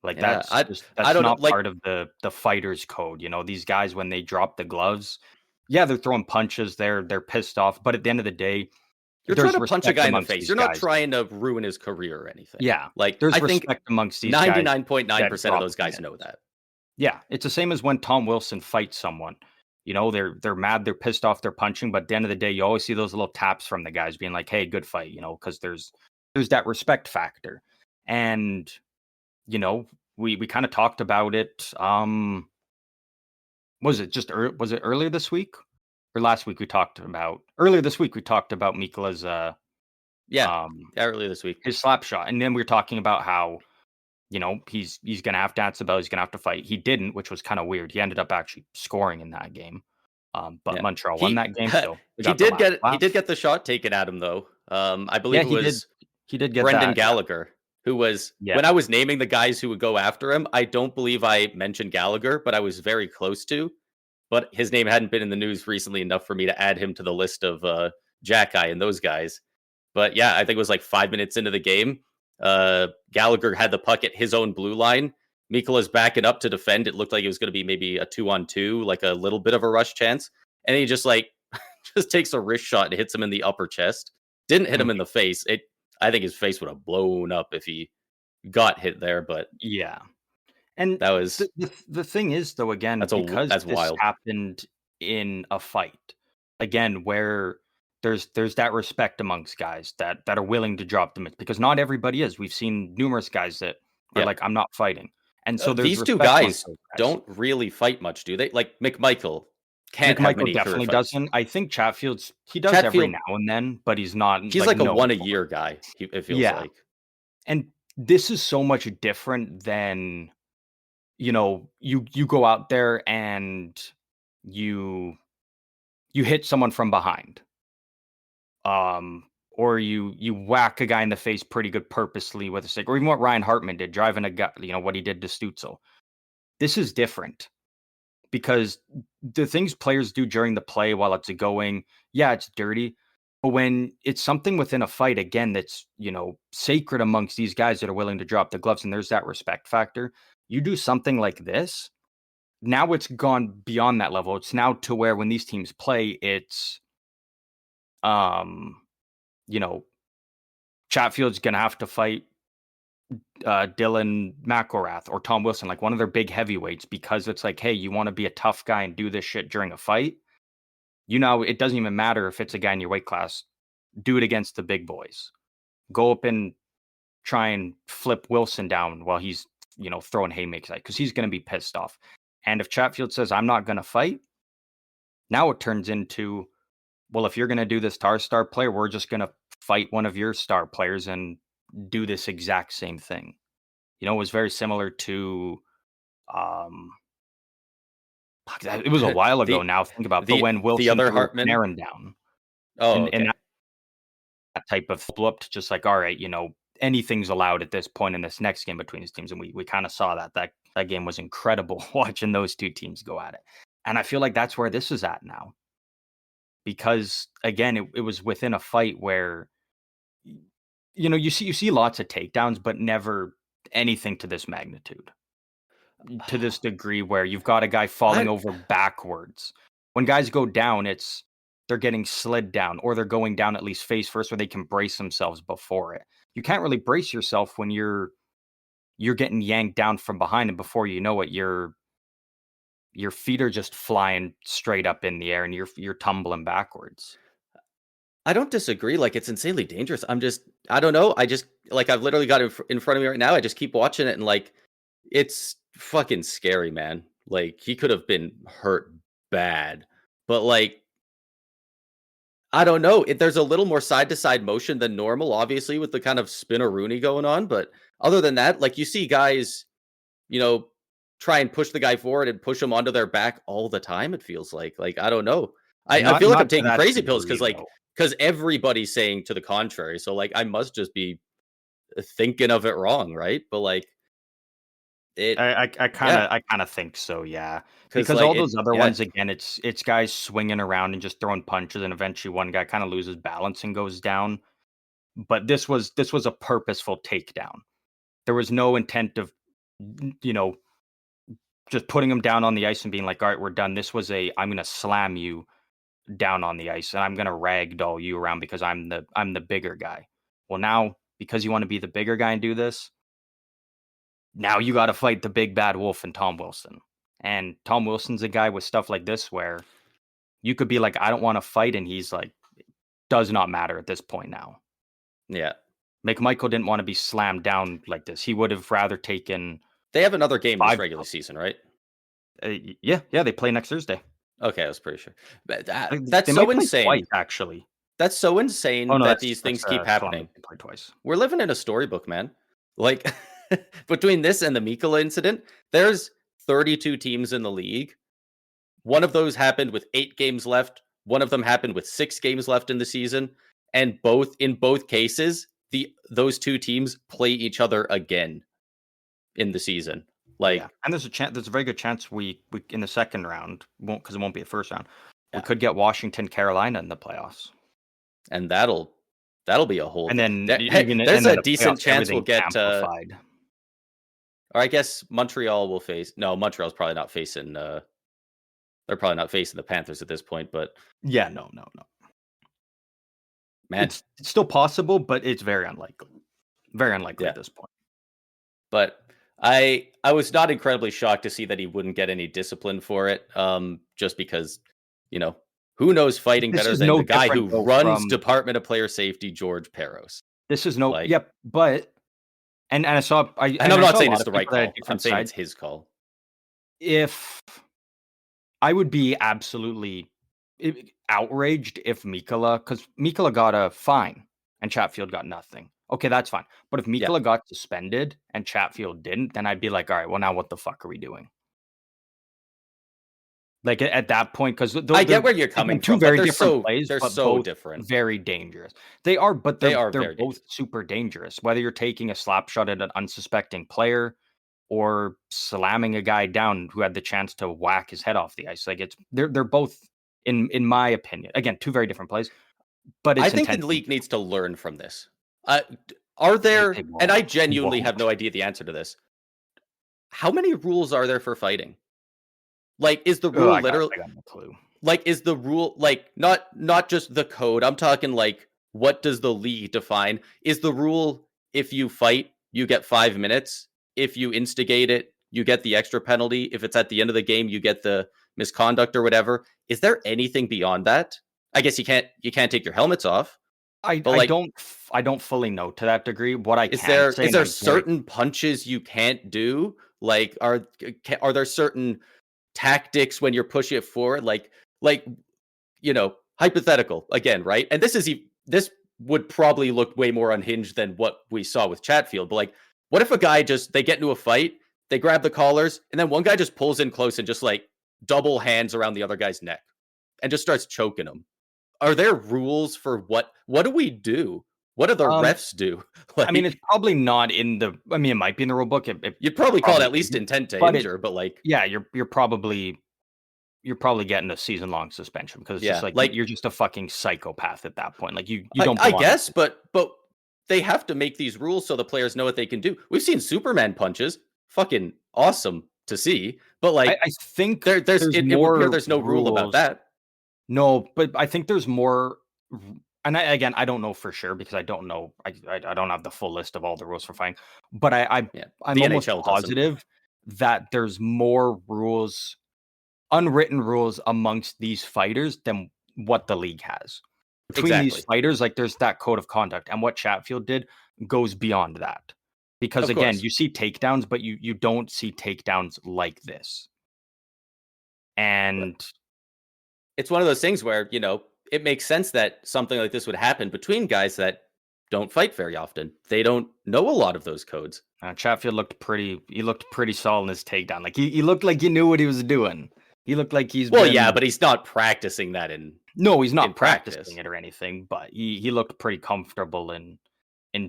Speaker 2: Like, that's not part of the fighter's code. These guys, when they drop the gloves, they're throwing punches. They're pissed off, but at the end of the day,
Speaker 1: you're trying to punch a guy in the face. You're not trying to ruin his career or anything.
Speaker 2: Yeah.
Speaker 1: Like,
Speaker 2: there's
Speaker 1: I think
Speaker 2: respect amongst these
Speaker 1: 99.9% of those guys know that.
Speaker 2: Yeah. It's the same as when Tom Wilson fights someone. They're mad, they're pissed off, they're punching, but at the end of the day, you always see those little taps from the guys being like, "Hey, good fight," because there's that respect factor. And, we kind of talked about it. Was it earlier this week or last week? Earlier this week we talked about Mikola's
Speaker 1: Yeah,
Speaker 2: um
Speaker 1: earlier this week.
Speaker 2: his slap shot, and then we were talking about how he's gonna have to answer about, he's gonna have to fight. He didn't, which was kind of weird. He ended up actually scoring in that game. But
Speaker 1: Yeah.
Speaker 2: Montreal won
Speaker 1: He
Speaker 2: that game, so we
Speaker 1: he
Speaker 2: got the
Speaker 1: did
Speaker 2: last
Speaker 1: get he
Speaker 2: laugh.
Speaker 1: did get the shot taken at him though. I
Speaker 2: Yeah,
Speaker 1: believe it
Speaker 2: he did.
Speaker 1: was
Speaker 2: He did get
Speaker 1: Brendan
Speaker 2: that. Yeah.
Speaker 1: Gallagher, who was
Speaker 2: Yeah.
Speaker 1: when I was naming the guys who would go after him, I don't believe I mentioned Gallagher, but I was very close to. But his name hadn't been in the news recently enough for me to add him to the list of Jack Eye and those guys. But yeah, I think it was like 5 minutes into the game. Gallagher had the puck at his own blue line. Mikola's backing up to defend. It looked like it was going to be maybe a 2-on-2, like a little bit of a rush chance. And he just just takes a wrist shot and hits him in the upper chest. Didn't hit him in the face. I think his face would have blown up if he got hit there. But
Speaker 2: Yeah. And
Speaker 1: that was
Speaker 2: the thing is, though, again, because
Speaker 1: that's
Speaker 2: this
Speaker 1: wild.
Speaker 2: happened in a fight, again, where there's that respect amongst guys that are willing to drop the mitts, because not everybody is. We've seen numerous guys that are
Speaker 1: Yeah,
Speaker 2: like, "I'm not fighting," and so there's
Speaker 1: these two
Speaker 2: respect amongst
Speaker 1: guys
Speaker 2: those guys.
Speaker 1: don't really fight much, do they? Like McMichael can't have
Speaker 2: McMichael
Speaker 1: many career
Speaker 2: definitely
Speaker 1: fights.
Speaker 2: doesn't. I think he does every
Speaker 1: Chatfield,
Speaker 2: now and then, but he's not
Speaker 1: he's
Speaker 2: like
Speaker 1: like a
Speaker 2: known
Speaker 1: one a
Speaker 2: for it.
Speaker 1: year guy. It feels
Speaker 2: Yeah,
Speaker 1: like.
Speaker 2: and this is so much different than, you go out there and you hit someone from behind, or you whack a guy in the face pretty good purposely with a stick, or even what Ryan Hartman did, driving a guy, what he did to Stutzel. This is different because the things players do during the play while it's going, yeah, it's dirty. But when it's something within a fight, again, that's, sacred amongst these guys that are willing to drop the gloves, and there's that respect factor. You do something like this, now it's gone beyond that level. It's now to where when these teams play, it's, um, you know, Chatfield's gonna have to fight Dylan McElrath or Tom Wilson, like one of their big heavyweights, because it's like, hey, you want to be a tough guy and do this shit during a fight. It doesn't even matter if it's a guy in your weight class. Do it against the big boys. Go up and try and flip Wilson down while he's, throwing haymakers, because he's going to be pissed off. And if Chatfield says, I'm not going to fight, now it turns into, well, if you're going to do this to our star player, we're just going to fight one of your star players and do this exact same thing. It was very similar to, um, it was a while ago now, think about it, but when
Speaker 1: the
Speaker 2: Wilson
Speaker 1: other
Speaker 2: threw
Speaker 1: Hartman.
Speaker 2: Panarin down,
Speaker 1: Oh,
Speaker 2: and
Speaker 1: okay.
Speaker 2: that type of flipped, just like, all right, anything's allowed at this point in this next game between these teams. And we kind of saw that game was incredible watching those two teams go at it. And I feel like that's where this is at now. Because again, it was within a fight where, you see lots of takedowns, but never anything to this magnitude, to this degree where you've got a guy falling over backwards. When guys go down, they're getting slid down, or they're going down at least face first, where they can brace themselves before it. You can't really brace yourself when you're getting yanked down from behind, and before you know it, your feet are just flying straight up in the air, and you're tumbling backwards.
Speaker 1: I don't disagree. Like, it's insanely dangerous. I don't know. I've literally got it in front of me right now. I just keep watching it, and it's fucking scary, man. Like, he could have been hurt bad, but I don't know. There's a little more side to side motion than normal, obviously, with the kind of spinner Rooney going on. But other than that, you see guys, you know, try and push the guy forward and push him onto their back all the time. It feels like I don't know. I feel like I'm
Speaker 2: Not to
Speaker 1: taking
Speaker 2: that
Speaker 1: crazy pills
Speaker 2: degree, though.
Speaker 1: because everybody's saying to the contrary. So I must just be thinking of it wrong, right? But it,
Speaker 2: I kind
Speaker 1: yeah,
Speaker 2: of think so, yeah.
Speaker 1: because
Speaker 2: Because all those other ones, again, it's guys swinging around and just throwing punches, and eventually one guy kind of loses balance and goes down. But this was a purposeful takedown. There was no intent of, you know, just putting him down on the ice and being like, all right, we're done. This was I'm going to slam you down on the ice, and I'm going to ragdoll you around because I'm the bigger guy. Well, now, because you want to be the bigger guy and do this, now you got to fight the big bad wolf and Tom Wilson. And Tom Wilson's a guy with stuff like this where you could be like, I don't want to fight, and he's like, does not matter at this point now.
Speaker 1: Yeah.
Speaker 2: McMichael didn't want to be slammed down like this. He would have rather taken.
Speaker 1: They have another game this
Speaker 2: 5
Speaker 1: regular season, right?
Speaker 2: Yeah, they play next Thursday.
Speaker 1: Okay, I was pretty sure. But
Speaker 2: They
Speaker 1: that's
Speaker 2: might
Speaker 1: so
Speaker 2: play
Speaker 1: insane.
Speaker 2: twice, actually.
Speaker 1: That's so insane
Speaker 2: Oh no,
Speaker 1: that these things keep happening.
Speaker 2: They play twice.
Speaker 1: We're living in a storybook, man. Like between this and the Mikkola incident, there's 32 teams in the league. One of those happened with 8 games left. One of them happened with 6 games left in the season, and in both cases, those 2 teams play each other again in the season. Like,
Speaker 2: Yeah. And there's a very good chance we in the second round because it won't be the first round.
Speaker 1: Yeah.
Speaker 2: We could get Washington, Carolina in the playoffs,
Speaker 1: and that'll be a whole.
Speaker 2: and then
Speaker 1: there's a decent chance we'll get.
Speaker 2: Amplified.
Speaker 1: Or I guess Montreal will face. No, Montreal's probably not facing. They're probably not facing the Panthers at this point, but
Speaker 2: yeah, no.
Speaker 1: Man,
Speaker 2: it's still possible, but it's very unlikely. Very unlikely at this point.
Speaker 1: But I was not incredibly shocked to see that he wouldn't get any discipline for it. Just because, who knows fighting better than the guy who runs Department of Player Safety, George Peros.
Speaker 2: This is but and I saw
Speaker 1: I'm not saying it's the right call. I'm saying it's his call.
Speaker 2: If I would be absolutely outraged if because Mikkola got a fine and Chatfield got nothing. Okay, that's fine. But if Mikkola got suspended and Chatfield didn't, then I'd be like, all right, well, now what the fuck are we doing? Like at that point, because
Speaker 1: I get where you're coming from.
Speaker 2: 2 very different plays.
Speaker 1: They're so different.
Speaker 2: Very dangerous. They are, but they're both
Speaker 1: dangerous.
Speaker 2: super dangerous. Whether you're taking a slap shot at an unsuspecting player or slamming a guy down who had the chance to whack his head off the ice, like they're both, in my opinion, again, 2 very different plays. But I
Speaker 1: think the league needs to learn from this. Are there? And I genuinely have no idea the answer to this. How many rules are there for fighting? Like, is the rule literally?
Speaker 2: I got no clue.
Speaker 1: Like, is the rule like not just the code? I'm talking like, what does the league define? Is the rule if you fight, you get 5 minutes? If you instigate it, you get the extra penalty. If it's at the end of the game, you get the misconduct or whatever. Is there anything beyond that? I guess you can't take your helmets off.
Speaker 2: I don't fully know to that degree. What I
Speaker 1: is there certain punches you can't do? Like, are there certain tactics when you're pushing it forward? Like hypothetical again, right? And this would probably look way more unhinged than what we saw with Chatfield. But like, what if a guy they get into a fight, they grab the collars, and then one guy just pulls in close and just like double hands around the other guy's neck and just starts choking him? Are there rules for what do we do? What do the refs do?
Speaker 2: Like, I mean, it's probably not in the. I mean, it might be in the rule book.
Speaker 1: You'd probably call it at least intent to injure, but like,
Speaker 2: yeah, you're probably getting a season-long suspension because it's just like you're just a fucking psychopath at that point. Like you don't.
Speaker 1: I guess, but they have to make these rules so the players know what they can do. We've seen Superman punches, fucking awesome to see, but like,
Speaker 2: I think
Speaker 1: there's no rule about that.
Speaker 2: No, but I think there's more. And I don't know for sure because I don't know. I don't have the full list of all the rules for fighting. But I'm almost positive that there's more rules, unwritten rules amongst these fighters than what the league has. Between these fighters, like there's that code of conduct, and what Chatfield did goes beyond that. Because again, you see takedowns, but you don't see takedowns like this. And
Speaker 1: it's one of those things where, it makes sense that something like this would happen between guys that don't fight very often. They don't know a lot of those codes.
Speaker 2: Chatfield looked pretty solid in his takedown. Like he looked like he knew what he was doing. He looked like he's
Speaker 1: but he's not practicing that
Speaker 2: he's not practicing it or anything, but he looked pretty comfortable in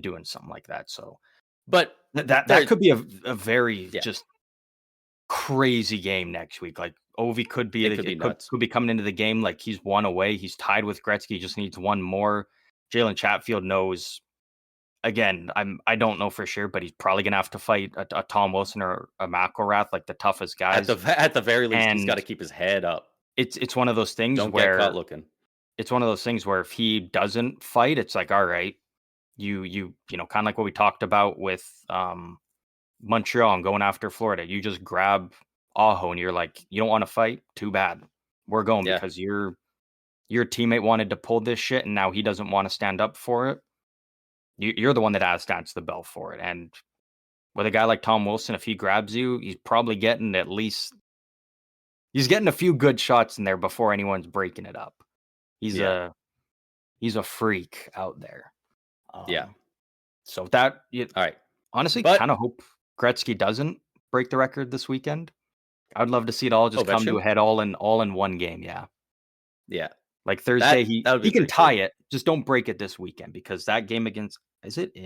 Speaker 2: doing something like that. So, but that could be a very just crazy game next week. Like Ovi could be coming into the game like he's 1 away. He's tied with Gretzky. He just needs 1 more. Jalen Chatfield knows. Again, I don't know for sure, but he's probably gonna have to fight a Tom Wilson or a McElrath, like the toughest guys.
Speaker 1: At the very least, he's got to keep his head up.
Speaker 2: It's one of those things
Speaker 1: Don't
Speaker 2: where
Speaker 1: get caught looking.
Speaker 2: It's one of those things where if he doesn't fight, it's like, all right, you kind of like what we talked about with Montreal and going after Florida. You just grab Aho and you're like, you don't want to fight? Too bad. We're going
Speaker 1: Yeah.
Speaker 2: because your teammate wanted to pull this shit and now he doesn't want to stand up for it. You're the one that has to answer the bell for it. And with a guy like Tom Wilson, if he grabs you, he's probably getting he's getting a few good shots in there before anyone's breaking it up. He's a freak out there.
Speaker 1: Yeah.
Speaker 2: So that
Speaker 1: All right.
Speaker 2: honestly,
Speaker 1: But-
Speaker 2: kind of hope Gretzky doesn't break the record this weekend. I'd love to see it all just come to
Speaker 1: Ovechkin?
Speaker 2: a head all in one game. Yeah.
Speaker 1: Yeah.
Speaker 2: Like Thursday,
Speaker 1: That would be
Speaker 2: he can
Speaker 1: pretty
Speaker 2: tie
Speaker 1: cool.
Speaker 2: it. Just don't break it this weekend because that game against it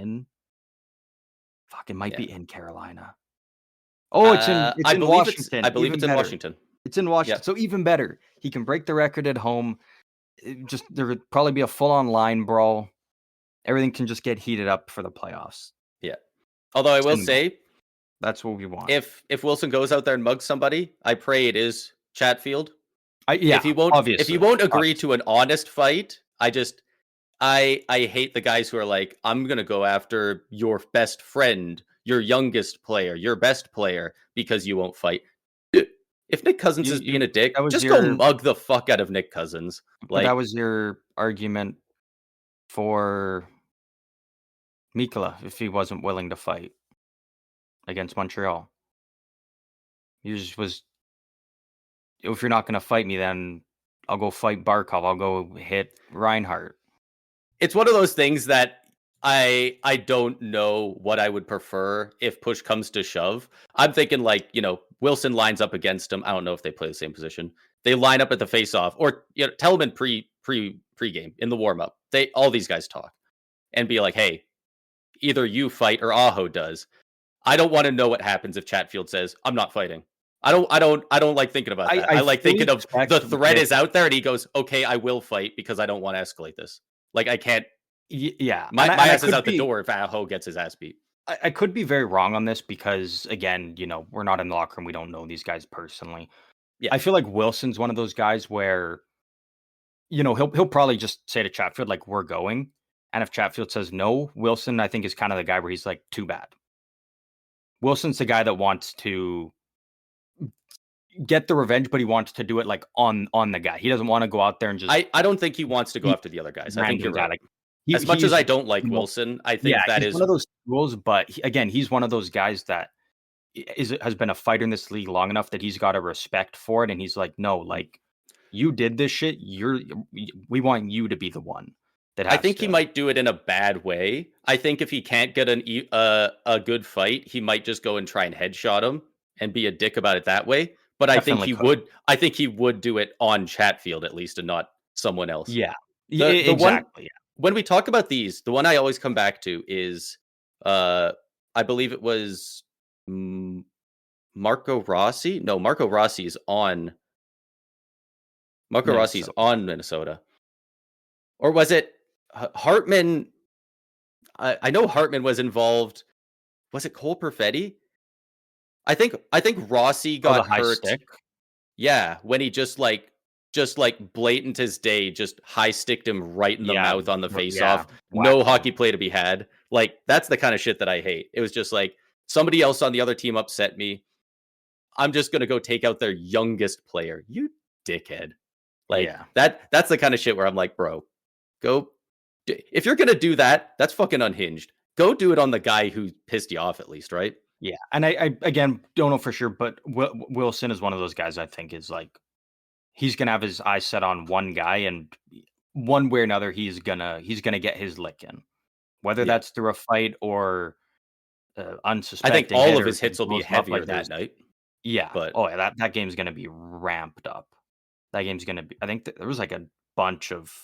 Speaker 2: might be in Carolina. Oh, it's in
Speaker 1: I believe
Speaker 2: Washington.
Speaker 1: I believe
Speaker 2: Even
Speaker 1: it's in
Speaker 2: better.
Speaker 1: Washington.
Speaker 2: It's in Washington.
Speaker 1: Yep.
Speaker 2: So even better. He can break the record at home. There would probably be a full-on line brawl. Everything can just get heated up for the playoffs.
Speaker 1: Yeah. Although I will say,
Speaker 2: that's what we want.
Speaker 1: If Wilson goes out there and mugs somebody, I pray it is Chatfield.
Speaker 2: If
Speaker 1: he won't agree to an honest fight, I hate the guys who are like, I'm gonna go after your best friend, your youngest player, your best player, because you won't fight. If Nick Cousins is being a dick, just go mug the fuck out of Nick Cousins. Like,
Speaker 2: that was your argument for Mikkola if he wasn't willing to fight against Montreal. He just was, if you're not going to fight me, then I'll go fight Barkov. I'll go hit Reinhardt.
Speaker 1: It's one of those things that I don't know what I would prefer if push comes to shove. I'm thinking like, Wilson lines up against him. I don't know if they play the same position. They line up at the face-off, or tell them in pre-game in the warm-up. All these guys talk and be like, hey, either you fight or Aho does. I don't want to know what happens if Chatfield says, I'm not fighting. I don't like thinking about that. I like thinking of the threat is out there and he goes, okay, I will fight because I don't want to escalate this. Like, I can't.
Speaker 2: Yeah.
Speaker 1: My ass is out the door if Aho gets his ass beat.
Speaker 2: I could be very wrong on this because, again, we're not in the locker room. We don't know these guys personally. Yeah. I feel like Wilson's one of those guys where, he'll probably just say to Chatfield, like, we're going. And if Chatfield says no, Wilson, I think, is kind of the guy where he's like, too bad. Wilson's the guy that wants to get the revenge, but he wants to do it like on the guy. He doesn't want to go out there and just.
Speaker 1: I don't think he wants to go after the other guys. I think you're right. Like, as much as I don't like Wilson, I think that is
Speaker 2: one of those rules. But again, he's one of those guys that has been a fighter in this league long enough that he's got a respect for it, and he's like, no, like, you did this shit. We want you to be the one.
Speaker 1: I think he might do it in a bad way. I think if he can't get a good fight, he might just go and try and headshot him and be a dick about it that way. But
Speaker 2: Definitely
Speaker 1: I think he would do it on Chatfield at least and not someone else.
Speaker 2: Yeah.
Speaker 1: Exactly. When we talk about these, the one I always come back to is I believe it was Marco Rossi. No, Marco Rossi is on Rossi's on Minnesota. Or was it Hartman? I know Hartman was involved. Was it Cole Perfetti? I think Rossi got hurt.
Speaker 2: Stick?
Speaker 1: Yeah, when he just blatant his day, just high sticked him right in the mouth on the face-off. No hockey play to be had. Like, that's the kind of shit that I hate. It was just like, somebody else on the other team upset me. I'm just gonna go take out their youngest player. You dickhead. Like, that's the kind of shit where I'm like, bro, go. If you're gonna do that, that's fucking unhinged. Go do it on the guy who pissed you off at least, right?
Speaker 2: Yeah, and I again don't know for sure, but Wilson is one of those guys I think is like, he's gonna have his eyes set on one guy, and one way or another he's gonna get his lick in, whether that's through a fight or unsuspecting.
Speaker 1: I think all of his hits will be heavier that night.
Speaker 2: Yeah, but that game's gonna be ramped up. That game's gonna be. I think there was like a bunch of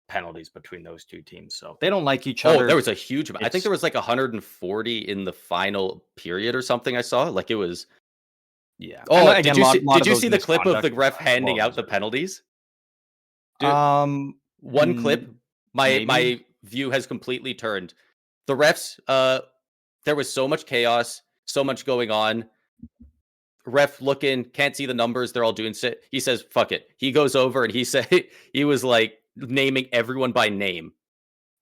Speaker 2: penalties between those two teams, so they don't like each other.
Speaker 1: There was a huge amount. I think there was like 140 in the final period or something. I saw did you see the clip of the ref handing out the penalties? Dude, one clip. My view has completely turned. The refs. There was so much chaos, so much going on. Ref looking, can't see the numbers. They're all doing shit. He says, "Fuck it." He goes over and he was like naming everyone by name,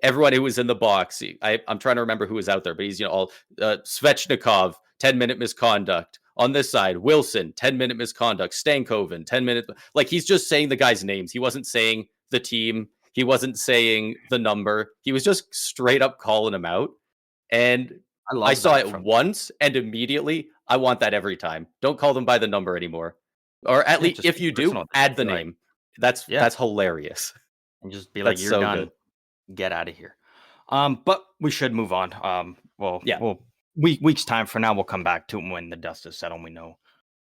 Speaker 1: everyone who was in the box. I'm trying to remember who was out there, but he's all Svechnikov, 10-minute misconduct, On this side, Wilson, 10-minute misconduct, Stankoven, 10-minute. Like, he's just saying the guys' names. He wasn't saying the team. He wasn't saying the number. He was just straight up calling them out. And
Speaker 2: I
Speaker 1: I
Speaker 2: love
Speaker 1: saw
Speaker 2: that
Speaker 1: it
Speaker 2: from
Speaker 1: once, and immediately, I want that every time. Don't call them by the number anymore. Or at least,
Speaker 2: just
Speaker 1: if
Speaker 2: be
Speaker 1: you do,
Speaker 2: personal.
Speaker 1: add the
Speaker 2: Be like,
Speaker 1: name. That's
Speaker 2: yeah,
Speaker 1: hilarious.
Speaker 2: and just be like,
Speaker 1: That's
Speaker 2: you're
Speaker 1: so
Speaker 2: done.
Speaker 1: good.
Speaker 2: Get out of here. But we should move on.
Speaker 1: Yeah.
Speaker 2: Well, weeks time for now. We'll come back to it when the dust is settled. We know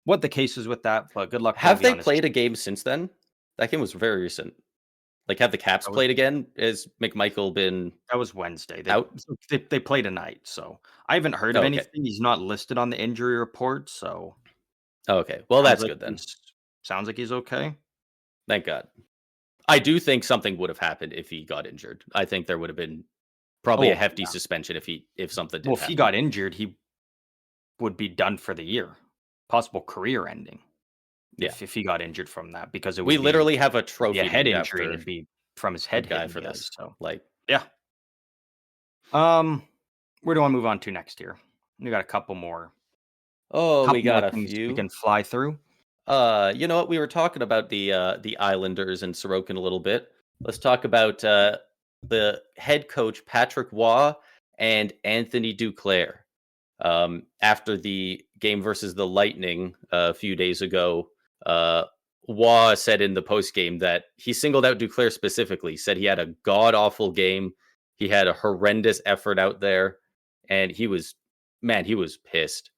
Speaker 2: what the case is with that. But good luck to
Speaker 1: Have they
Speaker 2: Levianis.
Speaker 1: played a game since then? That game was very recent. Like, have the Caps
Speaker 2: That was,
Speaker 1: played again? Has McMichael been
Speaker 2: that was Wednesday.
Speaker 1: out?
Speaker 2: They played tonight, so I haven't heard of
Speaker 1: Oh, okay.
Speaker 2: anything. He's not listed on the injury report, so
Speaker 1: Oh, okay. Well,
Speaker 2: sounds
Speaker 1: that's
Speaker 2: like
Speaker 1: good then.
Speaker 2: sounds like he's okay.
Speaker 1: Thank God. I do think something would have happened if he got injured. I think there would have been probably a
Speaker 2: Oh,
Speaker 1: hefty
Speaker 2: yeah.
Speaker 1: suspension if something did
Speaker 2: Well, if
Speaker 1: happen.
Speaker 2: he got injured, he would be done for the year. Possible career ending.
Speaker 1: Yeah.
Speaker 2: If he got injured from that, because it would
Speaker 1: We
Speaker 2: be
Speaker 1: literally have a
Speaker 2: be
Speaker 1: trophy
Speaker 2: a head
Speaker 1: named
Speaker 2: injury and
Speaker 1: after
Speaker 2: it'd be from his
Speaker 1: a
Speaker 2: head
Speaker 1: guy
Speaker 2: hitting
Speaker 1: for
Speaker 2: the ice.
Speaker 1: this.
Speaker 2: So
Speaker 1: Like,
Speaker 2: yeah. Where do I move on to next here? We got a couple more
Speaker 1: we got a
Speaker 2: things we
Speaker 1: few.
Speaker 2: can fly through.
Speaker 1: You know what? We were talking about the Islanders and Sorokin a little bit. Let's talk about the head coach Patrick Waugh and Anthony Duclair. After the game versus the Lightning a few days ago, Waugh said in the post game that he singled out Duclair specifically. Said he had a god awful game. He had a horrendous effort out there, and he was pissed.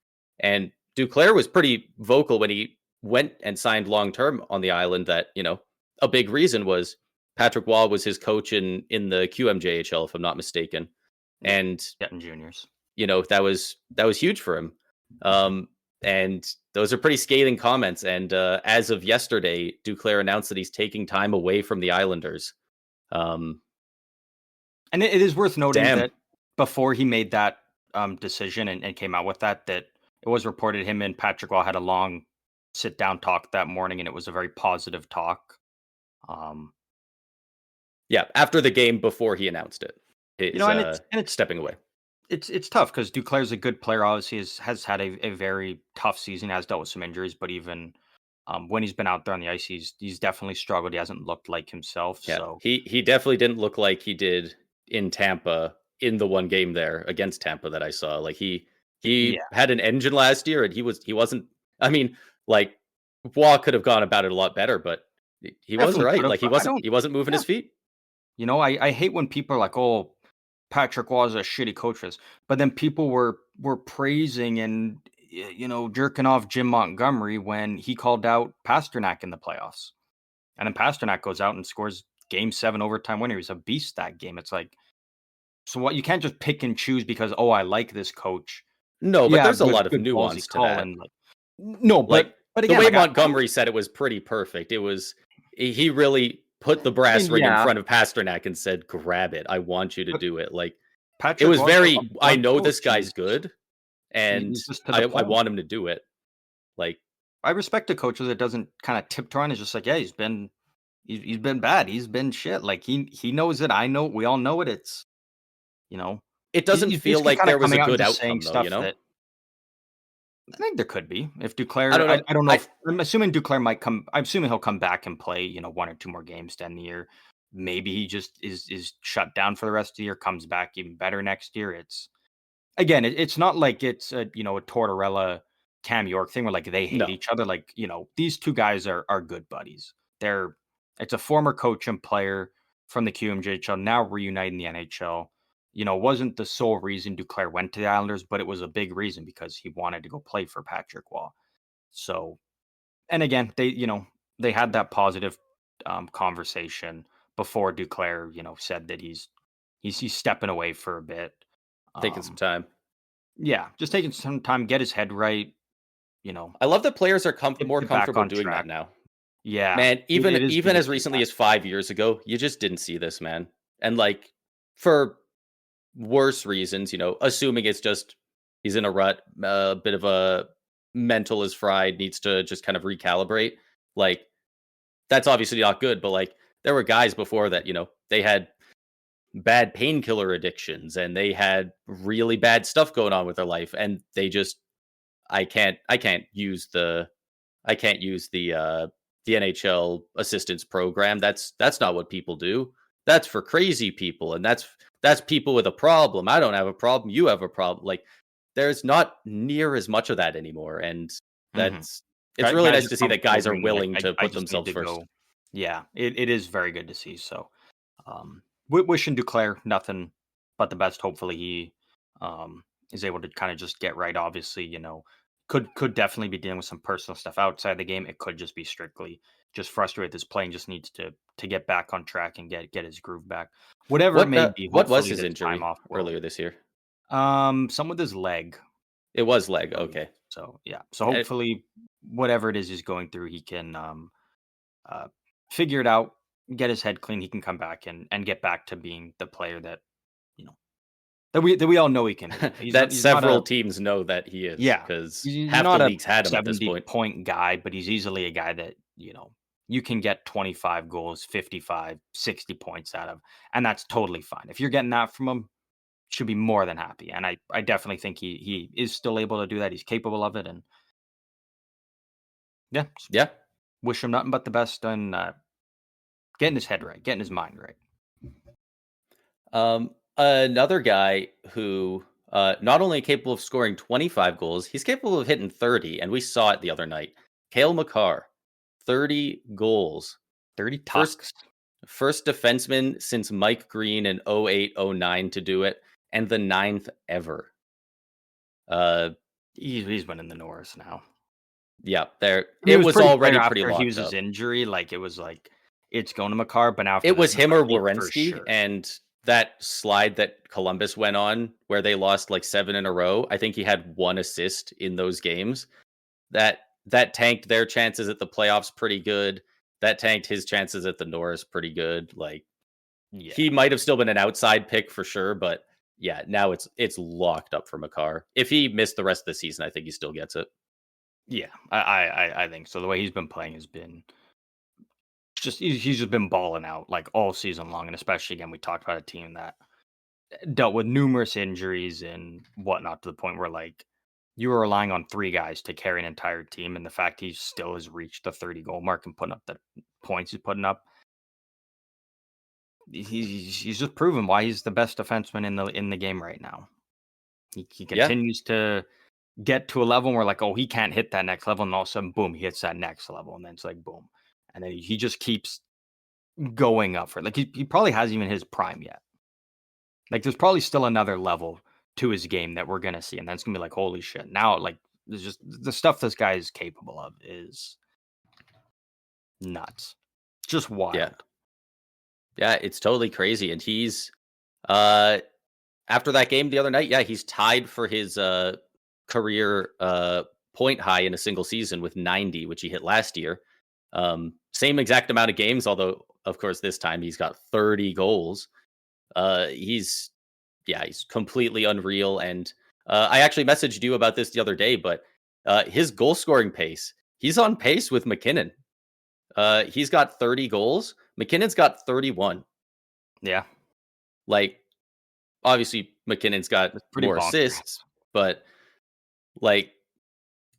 Speaker 1: And Duclair was pretty vocal when he went and signed long term on the island. That a big reason was Patrick Waugh was his coach in the QMJHL, if I'm not mistaken, and
Speaker 2: Getting juniors.
Speaker 1: that was huge for him. And those are pretty scathing comments. And as of yesterday, Duclair announced that he's taking time away from the Islanders.
Speaker 2: And it is worth noting
Speaker 1: Damn.
Speaker 2: that before he made that decision and came out with that it was reported him and Patrick Waugh had a long sit down talk that morning, and it was a very positive talk.
Speaker 1: Yeah, after the game, before he announced it,
Speaker 2: and it's
Speaker 1: stepping away.
Speaker 2: It's tough because Duclair's a good player. Obviously, has had a very tough season. Has dealt with some injuries, but even when he's been out there on the ice, he's definitely struggled. He hasn't looked like himself.
Speaker 1: Yeah,
Speaker 2: So
Speaker 1: he definitely didn't look like he did in Tampa in the one game there against Tampa that I saw. Like he had an engine last year, and he wasn't. I mean, like Waugh could have gone about it a lot better, but he was
Speaker 2: definitely
Speaker 1: right.
Speaker 2: could've,
Speaker 1: Like he wasn't moving his feet.
Speaker 2: I hate when people are like, "Oh, Patrick Waugh is a shitty coach," for this. But then people were praising and jerking off Jim Montgomery when he called out Pasternak in the playoffs, and then Pasternak goes out and scores Game 7 overtime winner. He's a beast that game. It's like, so what? You can't just pick and choose because I like this coach.
Speaker 1: No, but there's a lot of
Speaker 2: good ballsy
Speaker 1: nuance to
Speaker 2: call
Speaker 1: that.
Speaker 2: and no,
Speaker 1: Like
Speaker 2: but
Speaker 1: the
Speaker 2: again,
Speaker 1: way
Speaker 2: like,
Speaker 1: Montgomery said it was pretty perfect. It was he really put the brass ring in front of Pasternak and said, "Grab it. I want you to do it." Like
Speaker 2: Patrick
Speaker 1: it was
Speaker 2: Waugh's
Speaker 1: very.
Speaker 2: a
Speaker 1: I
Speaker 2: blunt
Speaker 1: know
Speaker 2: coach.
Speaker 1: this guy's good, and
Speaker 2: he's just to
Speaker 1: I
Speaker 2: the point.
Speaker 1: want him to do it. Like
Speaker 2: I respect a coach that doesn't kind of tiptoe on. It's just like, yeah, he's been bad. He's been shit. Like he knows it. I know. We all know it. It's
Speaker 1: it doesn't
Speaker 2: he's
Speaker 1: feel
Speaker 2: basically
Speaker 1: like
Speaker 2: kinda
Speaker 1: there was a
Speaker 2: coming out and
Speaker 1: good
Speaker 2: just saying
Speaker 1: outcome, though.
Speaker 2: stuff that I think there could be if Duclair.
Speaker 1: I don't know.
Speaker 2: I don't know. I'm assuming Duclair might come. I'm assuming he'll come back and play. 1 or 2 more games to end the year. Maybe he just is shut down for the rest of the year. Comes back even better next year. It's again. It's not like it's a Tortorella Cam York thing where like they hate
Speaker 1: No.
Speaker 2: each other. Like these two guys are good buddies. It's a former coach and player from the QMJHL now reunited in the NHL. Wasn't the sole reason Duclair went to the Islanders, but it was a big reason because he wanted to go play for Patrick Waugh. So, and again, they had that positive conversation before Duclair, said that he's stepping away for a bit,
Speaker 1: Taking some time.
Speaker 2: Yeah, just taking some time, get his head right.
Speaker 1: I love that players are more
Speaker 2: get back
Speaker 1: comfortable
Speaker 2: on
Speaker 1: doing
Speaker 2: track.
Speaker 1: that now.
Speaker 2: Yeah,
Speaker 1: Man, even
Speaker 2: it is good to
Speaker 1: as
Speaker 2: see
Speaker 1: recently
Speaker 2: that.
Speaker 1: as 5 years ago, you just didn't see this, man. And like for worse reasons, assuming it's just he's in a rut, a bit of a mental is fried, needs to just kind of recalibrate. Like that's obviously not good, but like there were guys before that, they had bad painkiller addictions and they had really bad stuff going on with their life and they just I can't use the NHL assistance program. That's not what people do. That's for crazy people, and that's people with a problem. I don't have a problem. You have a problem. Like, there's not near as much of that anymore, and that's it's really
Speaker 2: Guys
Speaker 1: nice
Speaker 2: are
Speaker 1: to see that guys are
Speaker 2: comfortable being like,
Speaker 1: willing to
Speaker 2: I
Speaker 1: put
Speaker 2: just need
Speaker 1: themselves
Speaker 2: to
Speaker 1: first.
Speaker 2: go. Yeah, it is very good to see. So, wishing Duclair nothing but the best. Hopefully, he is able to kind of just get right. Obviously, could definitely be dealing with some personal stuff outside the game. It could just be strictly just frustrated. This playing just needs to get back on track and get his groove back. Whatever it may be.
Speaker 1: What was
Speaker 2: Hopefully,
Speaker 1: his
Speaker 2: this time
Speaker 1: injury
Speaker 2: off will.
Speaker 1: earlier this year?
Speaker 2: Some with his leg.
Speaker 1: It was leg.
Speaker 2: So,
Speaker 1: Okay.
Speaker 2: so yeah. So
Speaker 1: Eh,
Speaker 2: hopefully, whatever it is he's going through, he can uh, figure it out, get his head clean. He can come back and get back to being the player that you know that we all know he can be.
Speaker 1: that
Speaker 2: He's not
Speaker 1: several
Speaker 2: a
Speaker 1: teams know that he is,
Speaker 2: yeah.
Speaker 1: because
Speaker 2: He's
Speaker 1: half the
Speaker 2: not a
Speaker 1: leagues had him at this point.
Speaker 2: 70-point guy, but he's easily a guy that you can get 25 goals, 55, 60 points out of, and that's totally fine. If you're getting that from him, should be more than happy. And I definitely think he is still able to do that. He's capable of it, and yeah, just
Speaker 1: Yeah.
Speaker 2: wish him nothing but the best and getting his head right, getting his mind right.
Speaker 1: Another guy who not only capable of scoring 25 goals, he's capable of hitting 30, and we saw it the other night. Cale Makar, 30 goals.
Speaker 2: 30 tucks.
Speaker 1: First defenseman since Mike Green in 08-09 to do it, and the 9th ever.
Speaker 2: He's been in the Norris now.
Speaker 1: Yeah, there
Speaker 2: It
Speaker 1: was already pretty
Speaker 2: after
Speaker 1: locked
Speaker 2: he was
Speaker 1: up.
Speaker 2: his injury. Like it was like it's going to Makar, but now
Speaker 1: It was him or
Speaker 2: for
Speaker 1: Werenski,
Speaker 2: sure.
Speaker 1: and that slide that Columbus went on where they lost like 7 in a row. I think he had 1 assist in those games. That tanked their chances at the playoffs pretty good. That tanked his chances at the Norris pretty good. Like,
Speaker 2: Yeah,
Speaker 1: he might have still been an outside pick for sure, but yeah, now it's locked up for Makar. If he missed the rest of the season, I think he still gets it.
Speaker 2: yeah. I think so. The way he's been playing has been just he's just been balling out like all season long, and especially again we talked about a team that dealt with numerous injuries and whatnot to the point where like you were relying on 3 guys to carry an entire team, and the fact he still has reached the 30 goal mark and putting up the points he's putting up, he's just proven why he's the best defenseman in the game right now. He continues to get to a level where like, oh, he can't hit that next level, and all of a sudden, boom, he hits that next level, and then it's like boom, and then he just keeps going up for it. Like he probably hasn't even hit his prime yet. Like there's probably still another level to his game that we're gonna see, and then it's gonna be like, holy shit! Now, like, there's just the stuff this guy is capable of is nuts, just wild.
Speaker 1: Yeah, it's totally crazy. And he's after that game the other night, yeah, he's tied for his career point high in a single season with 90, which he hit last year. Same exact amount of games, although of course this time he's got 30 goals. He's completely unreal. And I actually messaged you about this the other day, but his goal scoring pace, he's on pace with McKinnon. He's got 30 goals. McKinnon's got 31.
Speaker 2: Yeah.
Speaker 1: Like, obviously McKinnon's got more assists, but like,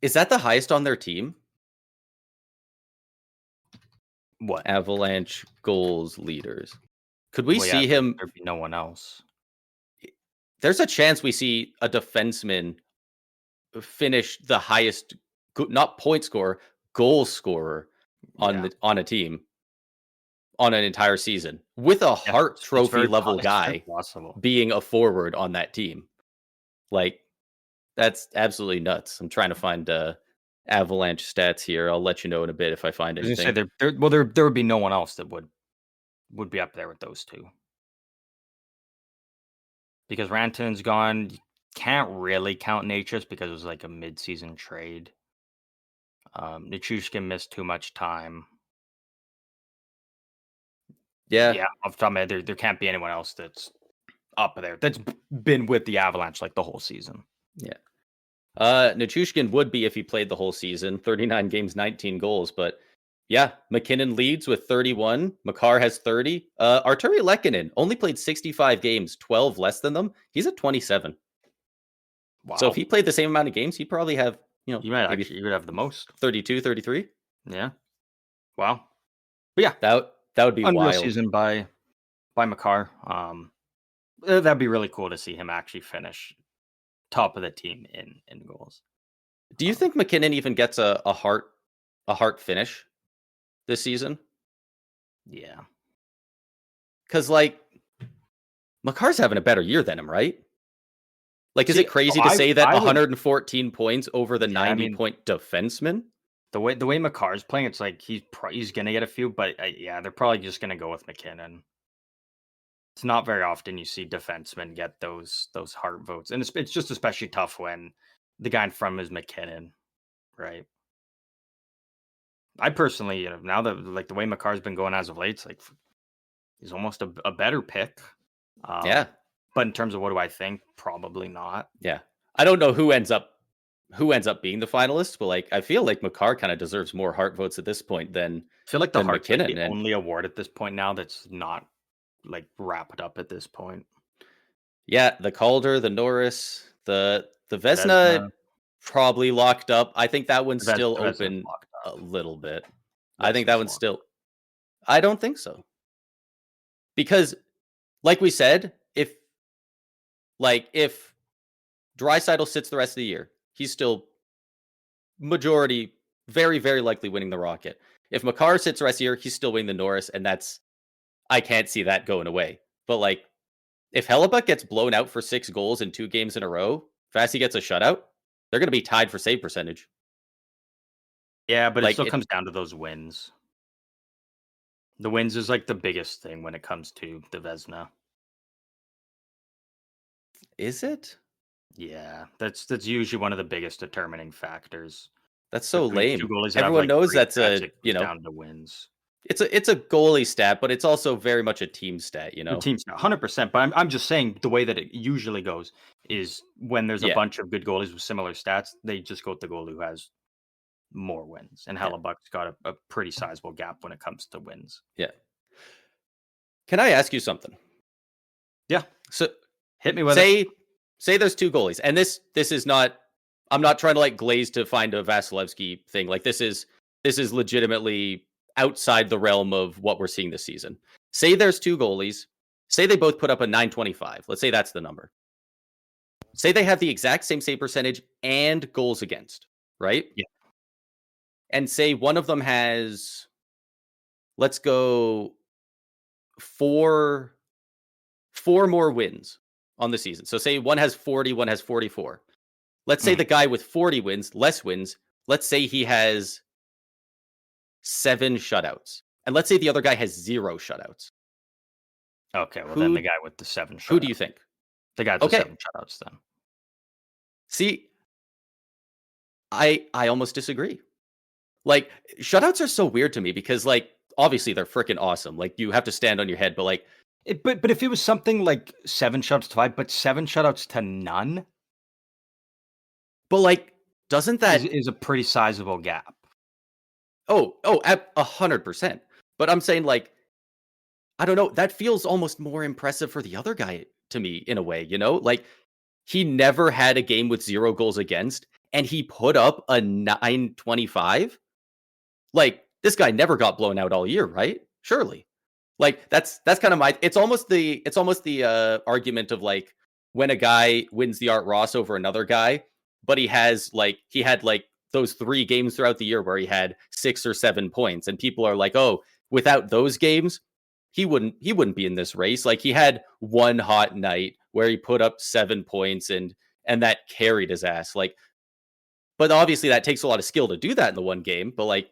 Speaker 1: is that the highest on their team?
Speaker 2: What?
Speaker 1: Avalanche goals leaders. Could we see him?
Speaker 2: There'd be no one else.
Speaker 1: There's a chance we see a defenseman finish the highest, not point scorer, goal scorer on a team on an entire season with a Hart Trophy level guy being a forward on that team. Like, that's absolutely nuts. I'm trying to find Avalanche stats here. I'll let you know in a bit if I find anything.
Speaker 2: I was gonna say there would be no one else that would be up there with those two. Because Rantanen's gone, you can't really count Natchez because it was like a mid-season trade. Nichushkin missed too much time.
Speaker 1: Yeah.
Speaker 2: Off the top of my head, there can't be anyone else that's up there that's been with the Avalanche like the whole season.
Speaker 1: Yeah. Nichushkin would be if he played the whole season, 39 games, 19 goals. But yeah, McKinnon leads with 31. Makar has 30. Arturi Lehkonen only played 65 games, 12 less than them. He's at 27. Wow. So if he played the same amount of games, he'd probably have You know,
Speaker 2: You might
Speaker 1: maybe
Speaker 2: actually you would have the most.
Speaker 1: 32, 33.
Speaker 2: Yeah. Wow. But yeah,
Speaker 1: That would be
Speaker 2: unreal
Speaker 1: wild.
Speaker 2: season by Makar. That'd be really cool to see him actually finish top of the team in goals.
Speaker 1: Do you
Speaker 2: Um,
Speaker 1: think McKinnon even gets a heart finish this season?
Speaker 2: yeah.
Speaker 1: Because like Makar's having a better year than him, right? Like, is
Speaker 2: See,
Speaker 1: it crazy to say that
Speaker 2: I would.
Speaker 1: 114 points over the
Speaker 2: Yeah, I mean,
Speaker 1: 90-point defenseman?
Speaker 2: the way Makar's playing, it's like he's gonna get a few, but yeah, they're probably just gonna go with McKinnon. It's not very often you see defensemen get those heart votes, and it's just especially tough when the guy in front is McKinnon, right? I personally, now that like the way Makar's been going as of late, it's like he's almost a better pick.
Speaker 1: Yeah,
Speaker 2: But in terms of what do I think, probably not.
Speaker 1: yeah. I don't know who ends up being the finalist, but like I feel like Makar kind of deserves more heart votes at this point
Speaker 2: I feel like the
Speaker 1: than
Speaker 2: Heart's like the
Speaker 1: McKinnon. And
Speaker 2: only award at this point now that's not like wrapped up at this point.
Speaker 1: yeah, the Calder, the Norris, the Vesna
Speaker 2: Vezina,
Speaker 1: probably locked up. I think that one's still
Speaker 2: Vezina's
Speaker 1: open
Speaker 2: locked
Speaker 1: a
Speaker 2: up.
Speaker 1: little bit. I think that
Speaker 2: Vezina's
Speaker 1: one's
Speaker 2: locked
Speaker 1: still.
Speaker 2: up.
Speaker 1: I don't think so because, like we said, if Draisaitl sits the rest of the year, he's still majority, very very likely winning the Rocket. If Makar sits the rest of the year, he's still winning the Norris, and I can't see that going away. But like, if Hellebuck gets blown out for 6 goals in 2 games in a row, fast he gets a shutout, they're going to be tied for save percentage.
Speaker 2: Yeah, but it
Speaker 1: Like
Speaker 2: still
Speaker 1: it
Speaker 2: comes down to those wins. The wins is like the biggest thing when it comes to the Vezina.
Speaker 1: is it?
Speaker 2: Yeah, that's usually one of the biggest determining factors.
Speaker 1: That's so
Speaker 2: Between two
Speaker 1: lame.
Speaker 2: goalies that have
Speaker 1: Everyone
Speaker 2: like
Speaker 1: knows
Speaker 2: great
Speaker 1: that's
Speaker 2: stats,
Speaker 1: a,
Speaker 2: it comes down to wins.
Speaker 1: it's a goalie stat, but it's also very much a team stat,
Speaker 2: The team's 100%, but I'm just saying the way that it usually goes is when there's a
Speaker 1: Yeah.
Speaker 2: bunch of good goalies with similar stats, they just go with the goalie who has more wins. And
Speaker 1: Yeah.
Speaker 2: Hellebuck's got a pretty sizable gap when it comes to wins.
Speaker 1: Yeah. Can I ask you something?
Speaker 2: Yeah,
Speaker 1: So
Speaker 2: hit me with it.
Speaker 1: say there's 2 goalies, and this is not. I'm not trying to like glaze to find a Vasilevsky thing. Like this is legitimately outside the realm of what we're seeing this season. Say there's 2 goalies. Say they both put up a 925. Let's say that's the number. Say they have the exact same save percentage and goals against, right?
Speaker 2: Yeah.
Speaker 1: And say one of them has, let's go, four more wins on the season. So say one has 40, one has 44. Let's say
Speaker 2: Mhm.
Speaker 1: the guy with 40 wins, less wins, let's say he has 7 shutouts. And let's say the other guy has 0 shutouts.
Speaker 2: Okay, well then the
Speaker 1: Who
Speaker 2: guy with the 7
Speaker 1: who do you
Speaker 2: shutouts.
Speaker 1: think?
Speaker 2: The guy with the
Speaker 1: Okay.
Speaker 2: 7 shutouts then.
Speaker 1: See, I almost disagree. Like shutouts are so weird to me because like obviously they're freaking awesome. Like you have to stand on your head, but like
Speaker 2: But if it was something like 7 shutouts to 5, but 7 shutouts to none
Speaker 1: doesn't that
Speaker 2: is a pretty sizable gap.
Speaker 1: at 100%. But I'm saying like I don't know, that feels almost more impressive for the other guy to me in a way, you know? Like he never had a game with 0 goals against and he put up a 925. Like this guy never got blown out all year, right? Surely. Like that's kind of my it's almost the argument of like when a guy wins the Art Ross over another guy, but he had like those 3 games throughout the year where he had 6 or 7 points and people are like, "Oh, without those games, he wouldn't be in this race." Like he had one hot night where he put up 7 points and that carried his ass. Like but obviously that takes a lot of skill to do that in the one game, but like